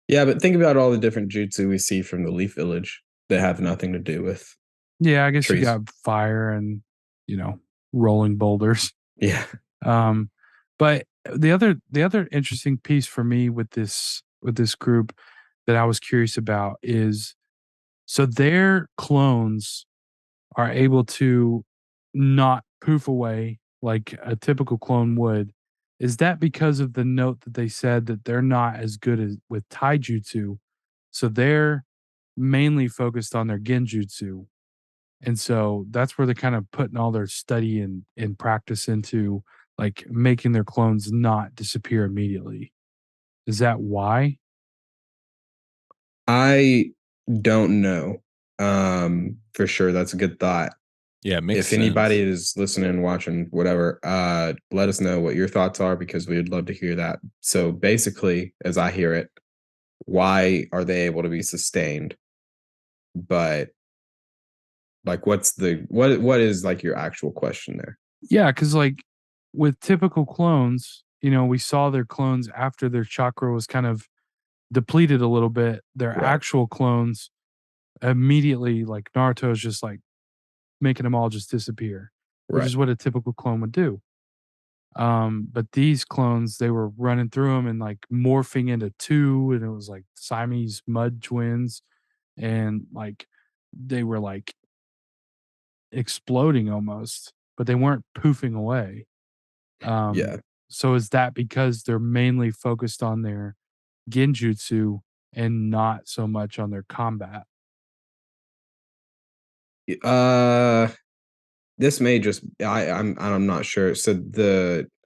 [SPEAKER 1] Yeah, but think about all the different jutsu we see from the Leaf Village that have nothing to do with
[SPEAKER 2] yeah, I guess you
[SPEAKER 1] trees.
[SPEAKER 2] got fire and, you know, rolling boulders.
[SPEAKER 1] Yeah.
[SPEAKER 2] Um, but the other interesting piece for me with this group that I was curious about is so their clones are able to not poof away like a typical clone would. Is that because of the note that they said that they're not as good as with taijutsu? So they're mainly focused on their genjutsu. And so that's where they're kind of putting all their study and practice into like making their clones not disappear immediately. Is that why?
[SPEAKER 1] I don't know. For sure, that's a good thought.
[SPEAKER 3] Yeah, it makes
[SPEAKER 1] If anybody
[SPEAKER 3] sense.
[SPEAKER 1] is listening, watching, whatever, let us know what your thoughts are because we would love to hear that. So basically, as I hear it, why are they able to be sustained? But like, what is like your actual question there?
[SPEAKER 2] Yeah, because like with typical clones, you know, we saw their clones after their chakra was kind of depleted a little bit. Their
[SPEAKER 1] Right,
[SPEAKER 2] actual clones immediately, like Naruto, is just like making them all just disappear, which
[SPEAKER 1] right.
[SPEAKER 2] is what a typical clone would do. But these clones, they were running through them and like morphing into two, and it was like Siamese mud twins, and like they were like exploding almost, but they weren't poofing away.
[SPEAKER 1] Yeah.
[SPEAKER 2] So is that because they're mainly focused on their genjutsu and not so much on their combat?
[SPEAKER 1] Uh, this may just I'm not sure. So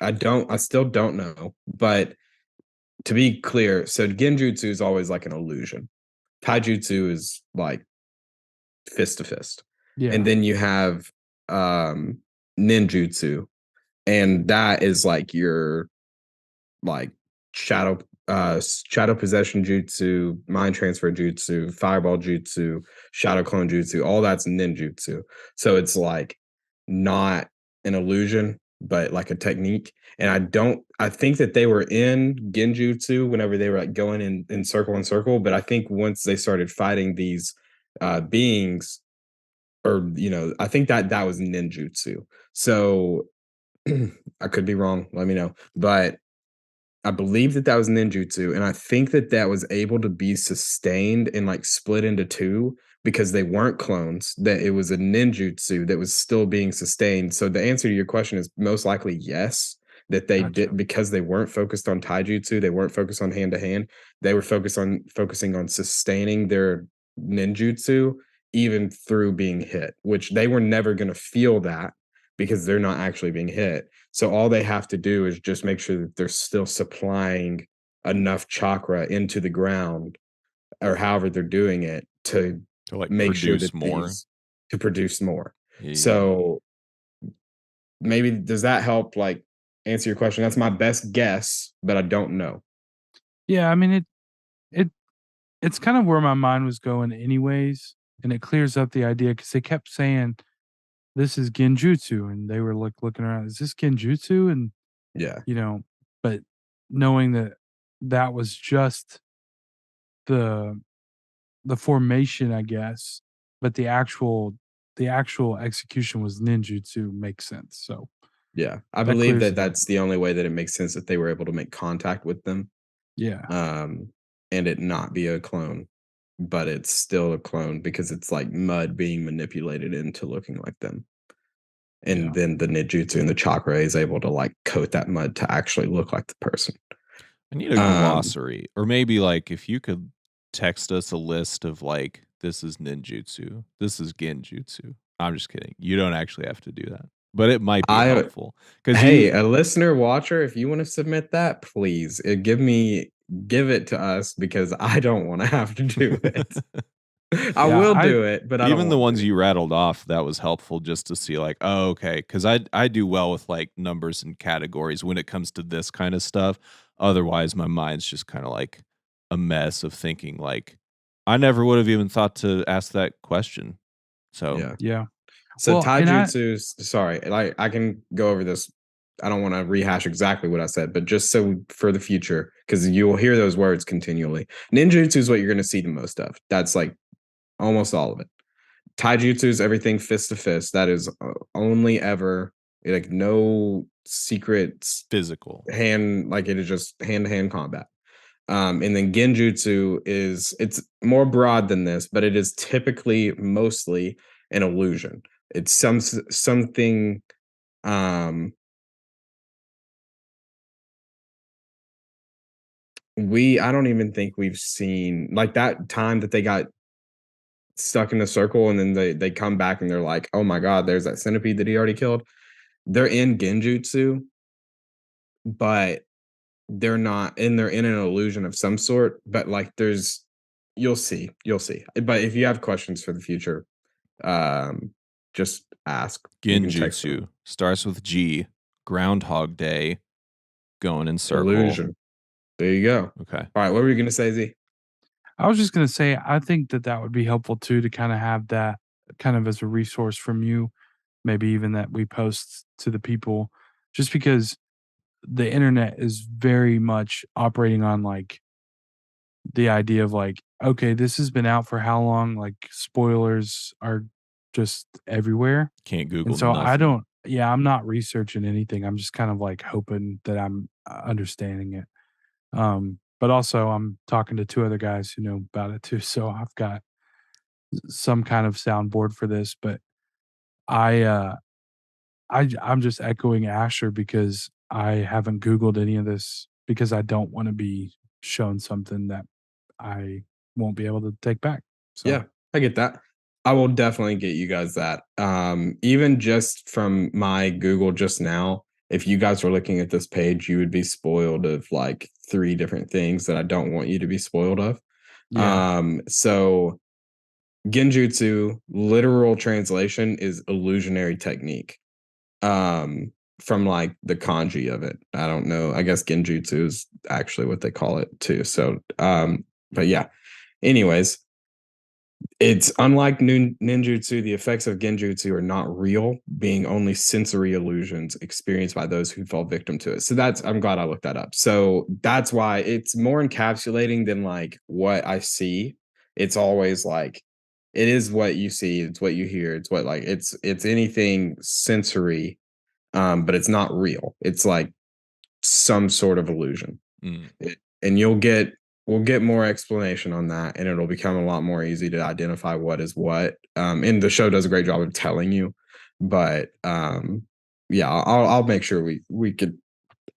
[SPEAKER 1] I still don't know, but to be clear, so genjutsu is always like an illusion. Taijutsu is like fist to fist. And
[SPEAKER 2] Yeah,
[SPEAKER 1] then you have um ninjutsu, and that is like your like shadow possession jutsu, mind transfer jutsu, fireball jutsu, shadow clone jutsu, all that's ninjutsu. So it's like not an illusion, but like a technique. And I think that they were in genjutsu whenever they were like going in circle and circle, but I think once they started fighting these beings, or I think that that was ninjutsu. So I could be wrong, let me know, but I believe that that was ninjutsu, and I think that that was able to be sustained and like split into two because they weren't clones. That it was a ninjutsu that was still being sustained. So the answer to your question is most likely yes. That they
[SPEAKER 2] gotcha.
[SPEAKER 1] did because they weren't focused on taijutsu, they weren't focused on hand to hand. They were focusing on sustaining their ninjutsu even through being hit, which they were never going to feel that because they're not actually being hit. So all they have to do is just make sure that they're still supplying enough chakra into the ground or however they're doing it to
[SPEAKER 3] To like
[SPEAKER 1] make sure
[SPEAKER 3] produce
[SPEAKER 1] that
[SPEAKER 3] more.
[SPEAKER 1] these to produce more.
[SPEAKER 3] Yeah.
[SPEAKER 1] So maybe does that help like answer your question? That's my best guess, but I don't know.
[SPEAKER 2] Yeah, I mean it it's kind of where my mind was going anyways, and it clears up the idea because they kept saying this is genjutsu, and they were like looking around, is this genjutsu? And
[SPEAKER 1] Yeah.
[SPEAKER 2] you know, but knowing that that was just the the formation, I guess, but the actual execution was ninjutsu makes sense. So
[SPEAKER 1] Yeah. I
[SPEAKER 2] that
[SPEAKER 1] believe
[SPEAKER 2] clears
[SPEAKER 1] that
[SPEAKER 2] it up.
[SPEAKER 1] that's the only way that it makes sense that they were able to make contact with them,
[SPEAKER 2] Yeah,
[SPEAKER 1] um, and it not be a clone, but it's still a clone because it's like mud being manipulated into looking like them. And
[SPEAKER 2] yeah.
[SPEAKER 1] then the ninjutsu and the chakra is able to like coat that mud to actually look like the person.
[SPEAKER 3] I need a
[SPEAKER 1] Um,
[SPEAKER 3] glossary. Or maybe like if you could text us a list of like this is ninjutsu, this is genjutsu. I'm just kidding. You don't actually have to do that. But it might be
[SPEAKER 1] I
[SPEAKER 3] helpful. Cause
[SPEAKER 1] Hey,
[SPEAKER 3] you
[SPEAKER 1] a listener watcher, if you want to submit that, please give it to us because I don't want to have to do it. I
[SPEAKER 2] Yeah,
[SPEAKER 1] will
[SPEAKER 2] I
[SPEAKER 1] do it, but I don't
[SPEAKER 3] even the
[SPEAKER 1] want
[SPEAKER 3] ones
[SPEAKER 1] to.
[SPEAKER 3] you rattled off, that was helpful just to see like, oh, okay. Because I do well with like numbers and categories when it comes to this kind of stuff. Otherwise, my mind's just kind of like a mess of thinking like I never would have even thought to ask that question. So
[SPEAKER 1] Yeah.
[SPEAKER 2] Yeah.
[SPEAKER 1] So
[SPEAKER 2] Well, and
[SPEAKER 1] taijutsu, sorry, like I can go over this. I don't want to rehash exactly what I said, but just so for the future, because you will hear those words continually. Ninjutsu is what you're going to see the most of. That's like almost all of it. Taijutsu is everything fist to fist. That is only ever like no secrets
[SPEAKER 3] physical.
[SPEAKER 1] hand, like it is just hand to hand combat. And then genjutsu it's more broad than this, but it is typically mostly an illusion. It's something um I don't even think we've seen like that time that they got stuck in a circle and then they come back and they're like, oh my god, there's that centipede that he already killed. They're in genjutsu, but they're not, and they're in an illusion of some sort, but like there's you'll see. But if you have questions for the future, um just ask. You can text them.
[SPEAKER 3] Genjutsu starts with G. Groundhog Day. Going in circle.
[SPEAKER 1] Illusion. There you go.
[SPEAKER 3] Okay.
[SPEAKER 1] All right, what were you gonna say, Z?
[SPEAKER 2] I was just gonna say, I think that that would be helpful too to kind of have that kind of as a resource from you, maybe even that we post to the people, just because the internet is very much operating on like the idea of like, okay, this has been out for how long? Like spoilers are just everywhere.
[SPEAKER 3] Can't
[SPEAKER 2] And
[SPEAKER 3] Google
[SPEAKER 2] so I
[SPEAKER 3] nothing.
[SPEAKER 2] don't, yeah, I'm not researching anything. I'm just kind of like hoping that I'm understanding it. But also I'm talking to two other guys who know about it too. So I've got some kind of soundboard for this, but I, uh, I'm just echoing Asher because I haven't Googled any of this because I don't want to be shown something that I won't be able to take back. So
[SPEAKER 1] Yeah, I get that. I will definitely get you guys that. Even just from my Google just now, if you guys were looking at this page, you would be spoiled of like 3 different things that I don't want you to be spoiled of.
[SPEAKER 2] yeah,
[SPEAKER 1] So genjutsu, literal translation is illusionary technique. From like the kanji of it. I don't know. I guess genjutsu is actually what they call it too. So, but yeah. Anyways, it's unlike ninjutsu, the effects of genjutsu are not real, being only sensory illusions experienced by those who fall victim to it. So that's, I'm glad I looked that up. So that's why it's more encapsulating than like what I see. It's always like it is what you see, it's what you hear, it's what like it's anything sensory, but it's not real. It's like some sort of illusion.
[SPEAKER 3] Mm.
[SPEAKER 1] And we'll get more explanation on that, and it'll become a lot more easy to identify what is what. And the show does a great job of telling you, but yeah, I'll make sure we could.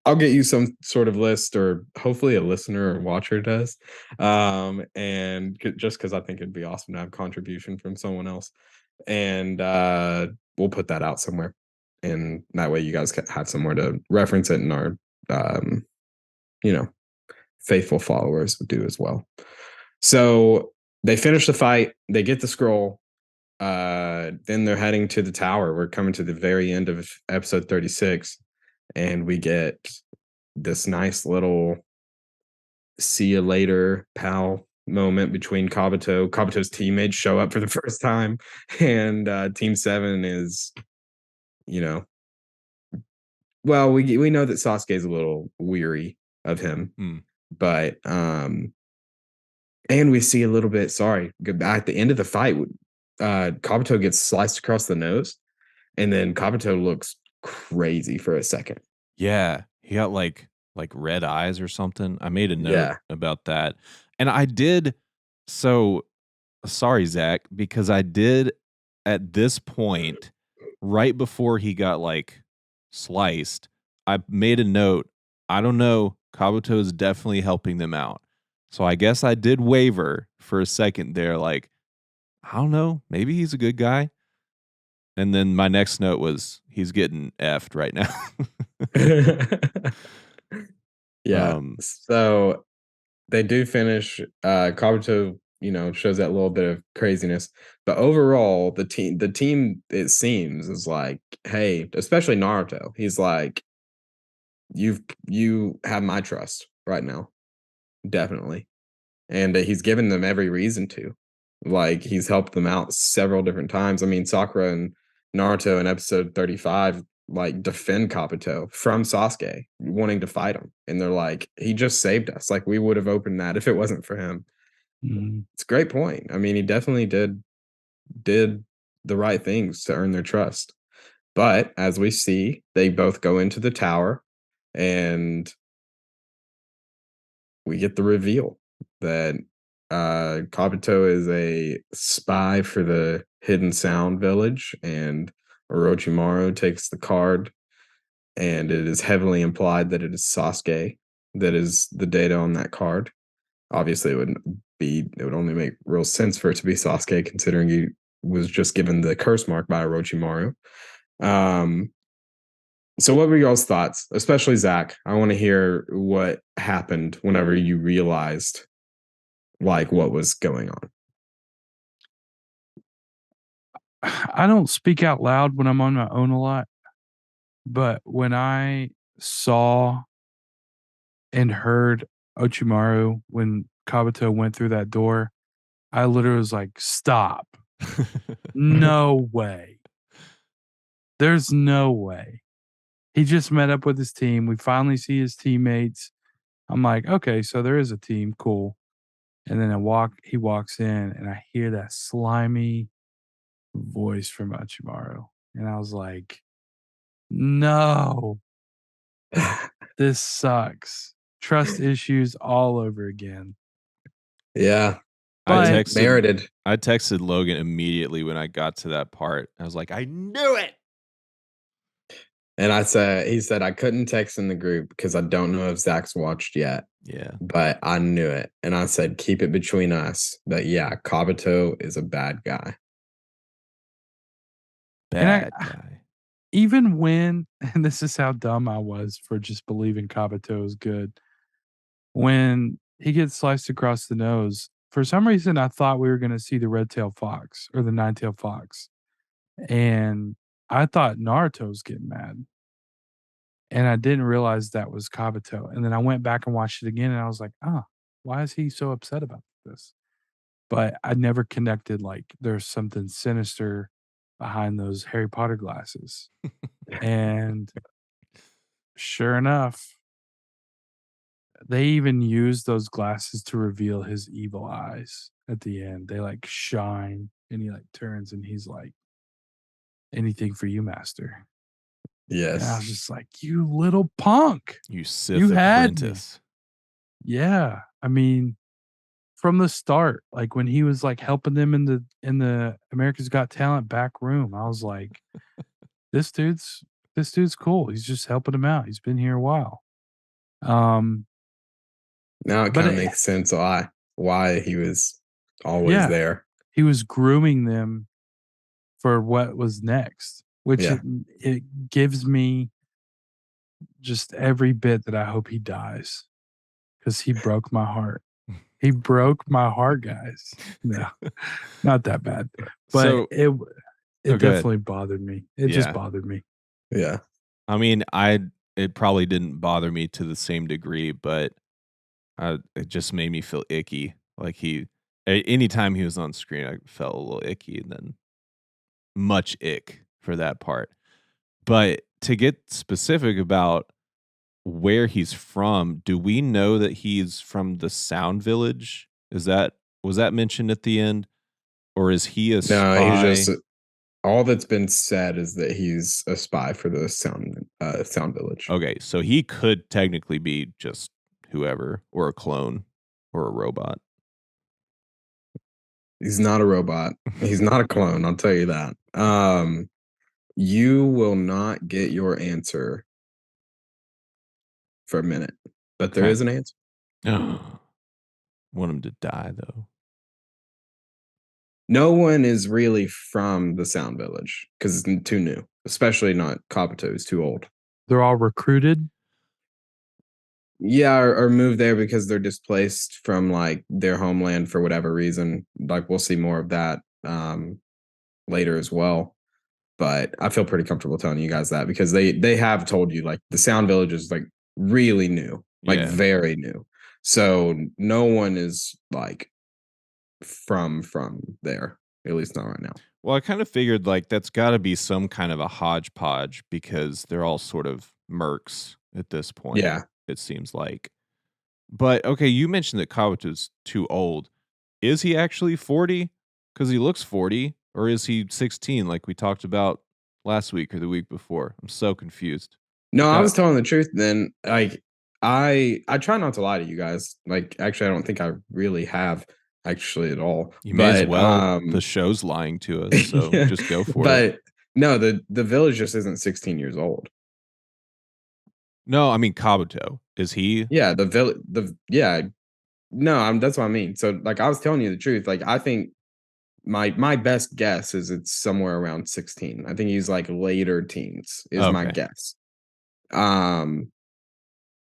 [SPEAKER 1] I'll get you some sort of list, or hopefully a listener or watcher does. And just because I think it'd be awesome to have contribution from someone else, and we'll put that out somewhere, and that way you guys can have somewhere to reference it, and our um, you know, faithful followers would do as well. So they finish the fight, they get the scroll. Then they're heading to the tower. We're coming to the very end of episode 36, and we get this nice little see you later, pal moment between Kabuto. Kabuto's teammates show up for the first time, and Team 7 is, you know, well, we know that Sasuke's a little weary of him,
[SPEAKER 3] Mm.
[SPEAKER 1] but and we see a little bit, sorry, at the end of the fight, Kabuto gets sliced across the nose, and then Kabuto looks crazy for a second.
[SPEAKER 3] Yeah, he got like red eyes or something. I made a note
[SPEAKER 1] Yeah.
[SPEAKER 3] about that, and I did. So sorry, Zach, because I did at this point, right before he got like sliced. I made a note. I don't know. Kabuto is definitely helping them out. So I guess I did waver for a second there. Like, I don't know. Maybe he's a good guy. And then my next note was he's getting effed right now.
[SPEAKER 1] Yeah.
[SPEAKER 3] um,
[SPEAKER 1] So they do finish. Kabuto, shows that little bit of craziness, but overall, the team, it seems, is like, hey, especially Naruto. He's like, you have my trust right now, definitely. and he's given them every reason to. Like, he's helped them out several different times. I mean, Sakura and Naruto in episode 35 like defend Kabuto from Sasuke wanting to fight him, and they're like, he just saved us. Like, we would have opened that if it wasn't for him. It's a great point. I mean, he definitely did the right things to earn their trust. But as we see, they both go into the tower, and we get the reveal that Kabuto is a spy for the Hidden Sound Village, and Orochimaru takes the card, and it is heavily implied that it is Sasuke that is the data on that card. Obviously, it would only make real sense for it to be Sasuke, considering he was just given the curse mark by Orochimaru. So what were y'all's thoughts, especially Zach? I want to hear what happened whenever you realized like what was going on.
[SPEAKER 2] I don't speak out loud when I'm on my own a lot, but when I saw and heard Ochimaru when Kabuto went through that door, I literally was like, stop. No way. There's no way. He just met up with his team. We finally see his teammates. I'm like, okay, so there is a team. Cool. And then he walks in, and I hear that slimy voice from Ochimaru. And I was like, no, this sucks. Trust issues all over again.
[SPEAKER 1] Yeah.
[SPEAKER 2] But
[SPEAKER 3] I texted Logan immediately when I got to that part. I was like, I knew it.
[SPEAKER 1] And he said, I couldn't text in the group because I don't know if Zach's watched yet.
[SPEAKER 3] Yeah.
[SPEAKER 1] But I knew it. And I said, keep it between us. That, yeah, Kabuto is a bad guy.
[SPEAKER 3] Bad guy.
[SPEAKER 2] Even when, and this is how dumb I was for just believing Kabuto is good, when he gets sliced across the nose, for some reason I thought we were going to see the red-tailed fox or the nine-tailed fox. And I thought Naruto was getting mad. And I didn't realize that was Kabuto. And then I went back and watched it again, and I was like, why is he so upset about this? But I never connected, like, there's something sinister behind those Harry Potter glasses. And sure enough, they even used those glasses to reveal his evil eyes at the end. They like shine, and he like turns, and he's like, anything for you, master.
[SPEAKER 1] Yes.
[SPEAKER 2] And I was just like, you little punk.
[SPEAKER 3] You Sith apprentice.
[SPEAKER 2] Yeah. I mean, from the start, like when he was like helping them in the America's Got Talent back room, I was like, this dude's cool. He's just helping him out. He's been here a while.
[SPEAKER 1] Now it kind of makes sense why he was always there.
[SPEAKER 2] He was grooming them for what was next, which it gives me just every bit that I hope he dies, because he broke my heart. He broke my heart, guys. No, not that bad, but
[SPEAKER 3] So,
[SPEAKER 2] it definitely bothered me. It just bothered me.
[SPEAKER 1] Yeah.
[SPEAKER 3] I mean, it probably didn't bother me to the same degree, but it just made me feel icky. Like anytime he was on screen, I felt a little icky, and then much ick for that part. But to get specific about where he's from, do we know that he's from the Sound Village? Was that mentioned at the end, or is he a spy?
[SPEAKER 1] No, he's just, all that's been said is that he's a spy for the Sound Village.
[SPEAKER 3] Okay, so he could technically be just whoever, or a clone, or a robot.
[SPEAKER 1] He's not a robot. He's not a clone, I'll tell you that. You will not get your answer for a minute, but there is an answer.
[SPEAKER 3] Want him to die, though.
[SPEAKER 1] No one is really from the Sound Village because it's too new, especially not Kabuto, who's too old.
[SPEAKER 2] They're all recruited?
[SPEAKER 1] Yeah, or moved there because they're displaced from like their homeland for whatever reason. Like, we'll see more of that later as well. But I feel pretty comfortable telling you guys that because they have told you like the Sound Village is like really new, like very new. So no one is like from there, at least not right now.
[SPEAKER 3] Well, I kind of figured like that's got to be some kind of a hodgepodge because they're all sort of mercs at this point.
[SPEAKER 1] Yeah.
[SPEAKER 3] It seems like. But okay, you mentioned that Kabuto's too old. Is he actually 40? Because he looks 40, or is he 16 like we talked about last week or the week before? I'm so confused.
[SPEAKER 1] No, I
[SPEAKER 3] Uh,
[SPEAKER 1] was telling the truth then. Like I try not to lie to you guys. Like actually I don't think I really have actually at all.
[SPEAKER 3] You may as
[SPEAKER 1] But
[SPEAKER 3] well. The show's lying to us, so
[SPEAKER 1] yeah,
[SPEAKER 3] just go for it.
[SPEAKER 1] but no, the village just isn't 16 years old.
[SPEAKER 3] No, I mean Kabuto. Is he?
[SPEAKER 1] Yeah, no, that's what I mean. So like I was telling you the truth. Like I think my best guess is it's somewhere around 16. I think he's like later teens is my
[SPEAKER 3] Okay.
[SPEAKER 1] guess. Um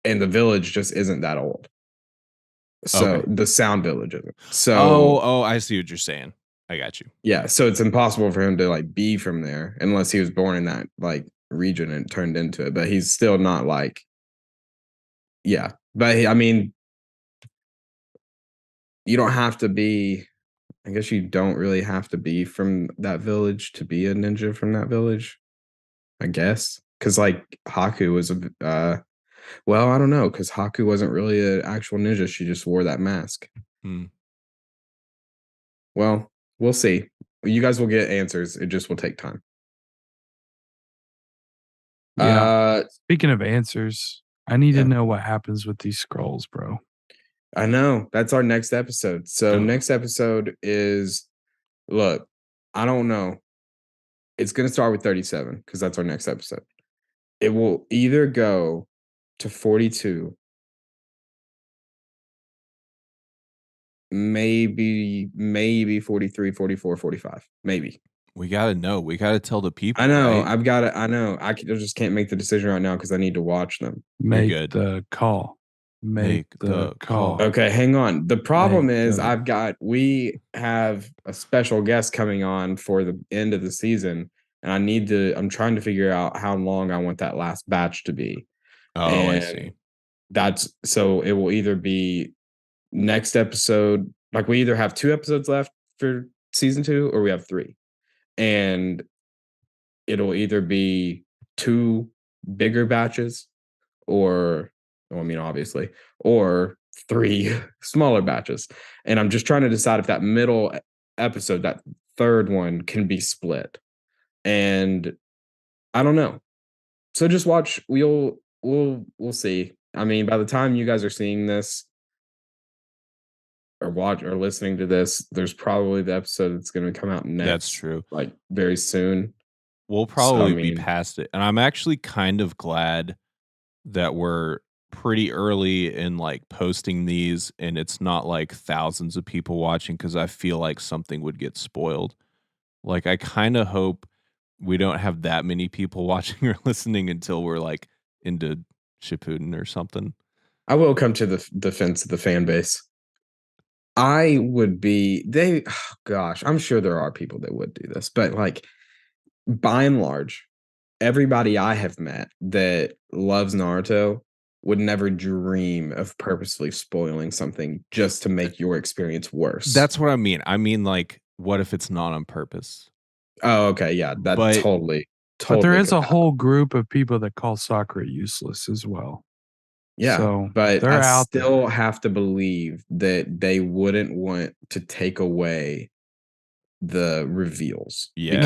[SPEAKER 1] and the village just isn't that old. So
[SPEAKER 3] Okay.
[SPEAKER 1] the sound village isn't. So
[SPEAKER 3] Oh, I see what you're saying. I got you.
[SPEAKER 1] yeah, so it's impossible for him to like be from there unless he was born in that like region and turned into it. But he's still not like yeah. But I mean, you don't have to be. I guess you don't really have to be from that village to be a ninja from that village. I guess because like Haku was a well, I don't know because Haku wasn't really an actual ninja. She just wore that mask.
[SPEAKER 3] Hmm.
[SPEAKER 1] Well, we'll see. You guys will get answers. It just will take time.
[SPEAKER 2] Yeah. Speaking of answers, I need
[SPEAKER 1] Yeah.
[SPEAKER 2] to know what happens with these scrolls, bro.
[SPEAKER 1] I know. That's our next episode. So
[SPEAKER 3] Ugh.
[SPEAKER 1] next episode is look, I don't know. It's gonna start with 37 because that's our next episode. It will either go to 42, maybe 43, 44, 45. Maybe.
[SPEAKER 3] We gotta know. We gotta tell the people.
[SPEAKER 1] I know.
[SPEAKER 3] Right?
[SPEAKER 1] I've got it. I know. I just can't make the decision right now because I need to watch them.
[SPEAKER 2] Make
[SPEAKER 3] good.
[SPEAKER 2] the call. Make the call.
[SPEAKER 1] Okay, hang on. The problem
[SPEAKER 2] Make
[SPEAKER 1] is
[SPEAKER 2] the-
[SPEAKER 1] we have a special guest coming on for the end of the season, and I'm trying to figure out how long I want that last batch to be.
[SPEAKER 3] Oh, I see.
[SPEAKER 1] That's so it will either be next episode, like we either have 2 episodes left for season 2 or we have 3. And it'll either be 2 bigger batches or well, I mean obviously, or 3 smaller batches. And I'm just trying to decide if that middle episode, that third one can be split. And I don't know. So just watch. We'll see. I mean, by the time you guys are seeing this or watch or listening to this, there's probably the episode that's going to come out next.
[SPEAKER 3] That's true.
[SPEAKER 1] Like very soon.
[SPEAKER 3] We'll probably be
[SPEAKER 1] mean-
[SPEAKER 3] past it. And I'm actually kind of glad that we're pretty early in like posting these and it's not like thousands of people watching because I feel like something would get spoiled. Like I kind of hope we don't have that many people watching or listening until we're like into Shippuden or something.
[SPEAKER 1] I will come to the defense of the fan base. I would be gosh, I'm sure there are people that would do this, but like by and large, everybody I have met that loves Naruto would never dream of purposely spoiling something just to make your experience worse.
[SPEAKER 3] That's what I mean. I mean, like, what if it's not on purpose?
[SPEAKER 1] Oh, okay, yeah, that
[SPEAKER 3] But-
[SPEAKER 1] totally.
[SPEAKER 2] But there is
[SPEAKER 1] could
[SPEAKER 2] a
[SPEAKER 1] happen.
[SPEAKER 2] whole group of people that call Sakura useless as well.
[SPEAKER 1] Yeah,
[SPEAKER 2] So
[SPEAKER 1] but
[SPEAKER 2] they're
[SPEAKER 1] I
[SPEAKER 2] out
[SPEAKER 1] still have to believe that they wouldn't want to take away the reveals.
[SPEAKER 3] Yeah.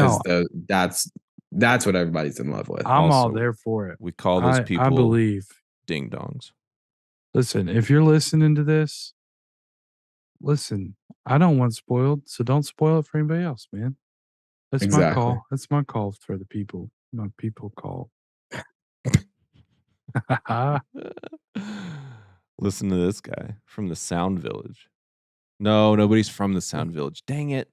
[SPEAKER 1] Because that's what everybody's in love with.
[SPEAKER 2] I'm all
[SPEAKER 3] Also,
[SPEAKER 2] there for it.
[SPEAKER 3] We call those people
[SPEAKER 2] I believe.
[SPEAKER 3] ding dongs.
[SPEAKER 2] Listen, if you're listening to this, listen, I don't want spoiled, so don't spoil it for anybody else, man. That's my
[SPEAKER 1] Exactly.
[SPEAKER 2] call. That's my call for the people. My people call.
[SPEAKER 3] Listen to this guy from the Sound Village. No, nobody's from the Sound Village. Dang it.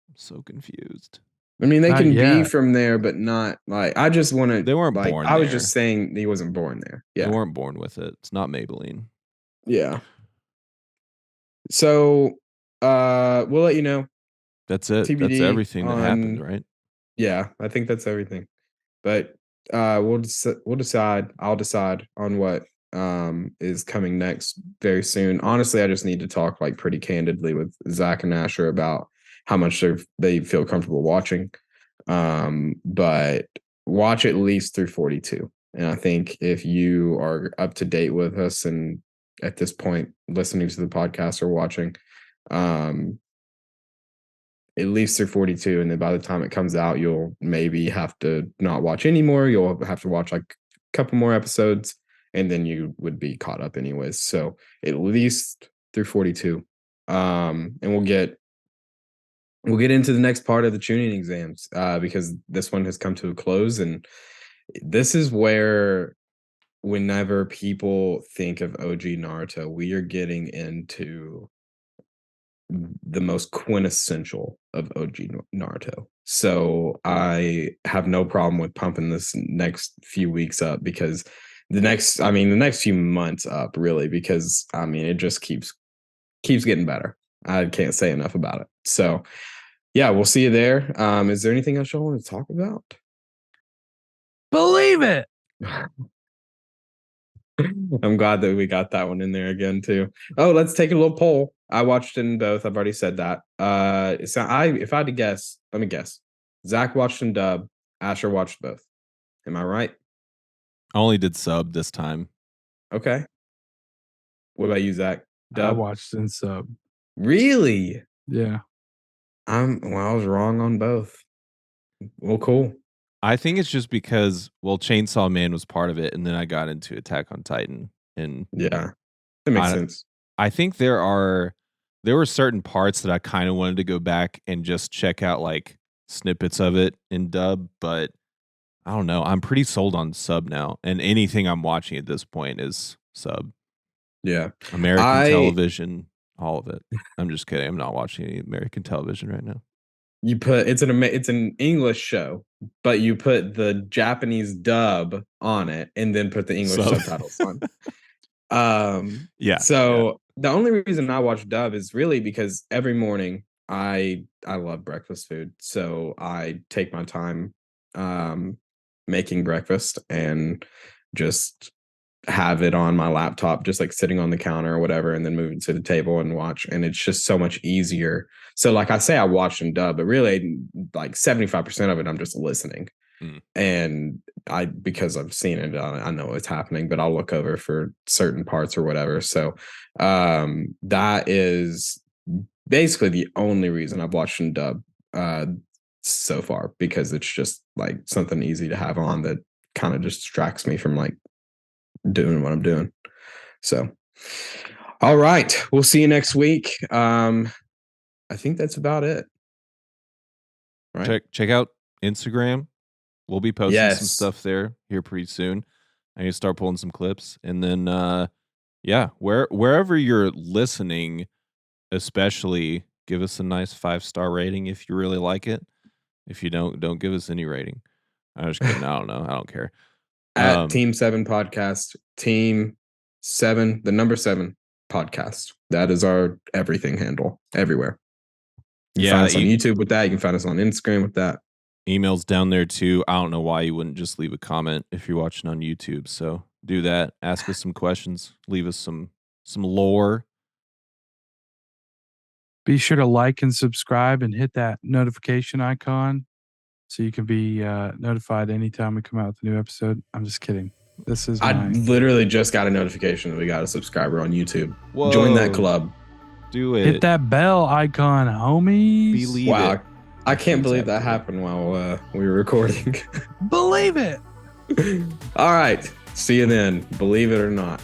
[SPEAKER 3] I'm so confused.
[SPEAKER 1] I mean, they
[SPEAKER 2] Not
[SPEAKER 1] can be
[SPEAKER 2] yet.
[SPEAKER 1] from there, but not like I just want to.
[SPEAKER 3] They weren't
[SPEAKER 1] like,
[SPEAKER 3] born
[SPEAKER 1] I was
[SPEAKER 3] there.
[SPEAKER 1] just saying he wasn't born there.
[SPEAKER 3] They
[SPEAKER 1] Yeah,
[SPEAKER 3] weren't born with it. It's not Maybelline.
[SPEAKER 1] yeah. So, we'll let you know.
[SPEAKER 3] That's it. That's
[SPEAKER 1] TBD
[SPEAKER 3] everything that happened,
[SPEAKER 1] on-
[SPEAKER 3] right?
[SPEAKER 1] Yeah, I think that's everything. But we'll decide. I'll decide on what is coming next very soon. Honestly, I just need to talk like pretty candidly with Zach and Asher about how much they feel comfortable watching. But watch at least through 42. And I think if you are up to date with us and at this point listening to the podcast or watching, at least through 42, and then by the time it comes out, you'll maybe have to not watch anymore. You'll have to watch like a couple more episodes, and then you would be caught up anyways. So at least through 42. And we'll get into the next part of the Chunin exams, because this one has come to a close, and this is where whenever people think of OG Naruto, we are getting into the most quintessential of OG Naruto. So I have no problem with pumping this next few weeks up, because the next few months up, really, because it just keeps getting better. I can't say enough about it. So yeah, we'll see you there. Is there anything else y'all want to talk about?
[SPEAKER 2] Believe it.
[SPEAKER 1] I'm glad that we got that one in there again too. Oh, let's take a little poll. I watched in both. I've already said that. So if I had to guess, let me guess. Zach watched in dub. Asher watched both. Am I right?
[SPEAKER 3] I only did sub this time.
[SPEAKER 1] Okay. What about you, Zach?
[SPEAKER 2] I
[SPEAKER 1] Dub?
[SPEAKER 2] watched in sub.
[SPEAKER 1] Really?
[SPEAKER 2] Yeah.
[SPEAKER 1] I was wrong on both. Well, cool.
[SPEAKER 3] I think it's just because, Chainsaw Man was part of it, and then I got into Attack on Titan, and
[SPEAKER 1] yeah, that makes sense.
[SPEAKER 3] I think there were certain parts that I kind of wanted to go back and just check out like snippets of it in dub, but I don't know. I'm pretty sold on sub now, and anything I'm watching at this point is sub.
[SPEAKER 1] Yeah,
[SPEAKER 3] American television, all of it. I'm just kidding. I'm not watching any American television right now.
[SPEAKER 1] You put it's an English show, but you put the Japanese dub on it and then put the English subtitles on. So the only reason I watch dub is really because every morning I love breakfast food. So I take my time making breakfast and just have it on my laptop, just like sitting on the counter or whatever, and then move it to the table and watch. And it's just so much easier. So like I say, I watch in dub, but really like 75% of it, I'm just listening. And because I've seen it, I know what's happening, but I'll look over for certain parts or whatever. So that is basically the only reason I've watched in dub so far, because it's just like something easy to have on that kind of just distracts me from like doing what I'm doing. So all right, we'll see you next week. I think that's about it.
[SPEAKER 3] Right. Check out Instagram. We'll be posting some stuff there here pretty soon. I need to start pulling some clips, and then wherever you're listening, especially give us a nice 5-star rating if you really like it. If you don't give us any rating. I'm just kidding. I don't know. I don't care.
[SPEAKER 1] At Team 7 Podcast, Team 7, the number 7 podcast. That is our everything handle everywhere. You can find us on YouTube with that. You can find us on Instagram with that.
[SPEAKER 3] Email's down there too. I don't know why you wouldn't just leave a comment if you're watching on YouTube. So do that. Ask us some questions. Leave us some lore.
[SPEAKER 2] Be sure to like and subscribe and hit that notification icon so you can be notified anytime we come out with a new episode. I'm just kidding. I
[SPEAKER 1] literally just got a notification that we got a subscriber on YouTube.
[SPEAKER 3] Whoa.
[SPEAKER 1] Join that club.
[SPEAKER 3] Do it.
[SPEAKER 2] Hit that bell icon, homies.
[SPEAKER 3] Believe it.
[SPEAKER 1] I can't believe that happened while we were recording.
[SPEAKER 2] Believe it.
[SPEAKER 1] All right. See you then. Believe it or not.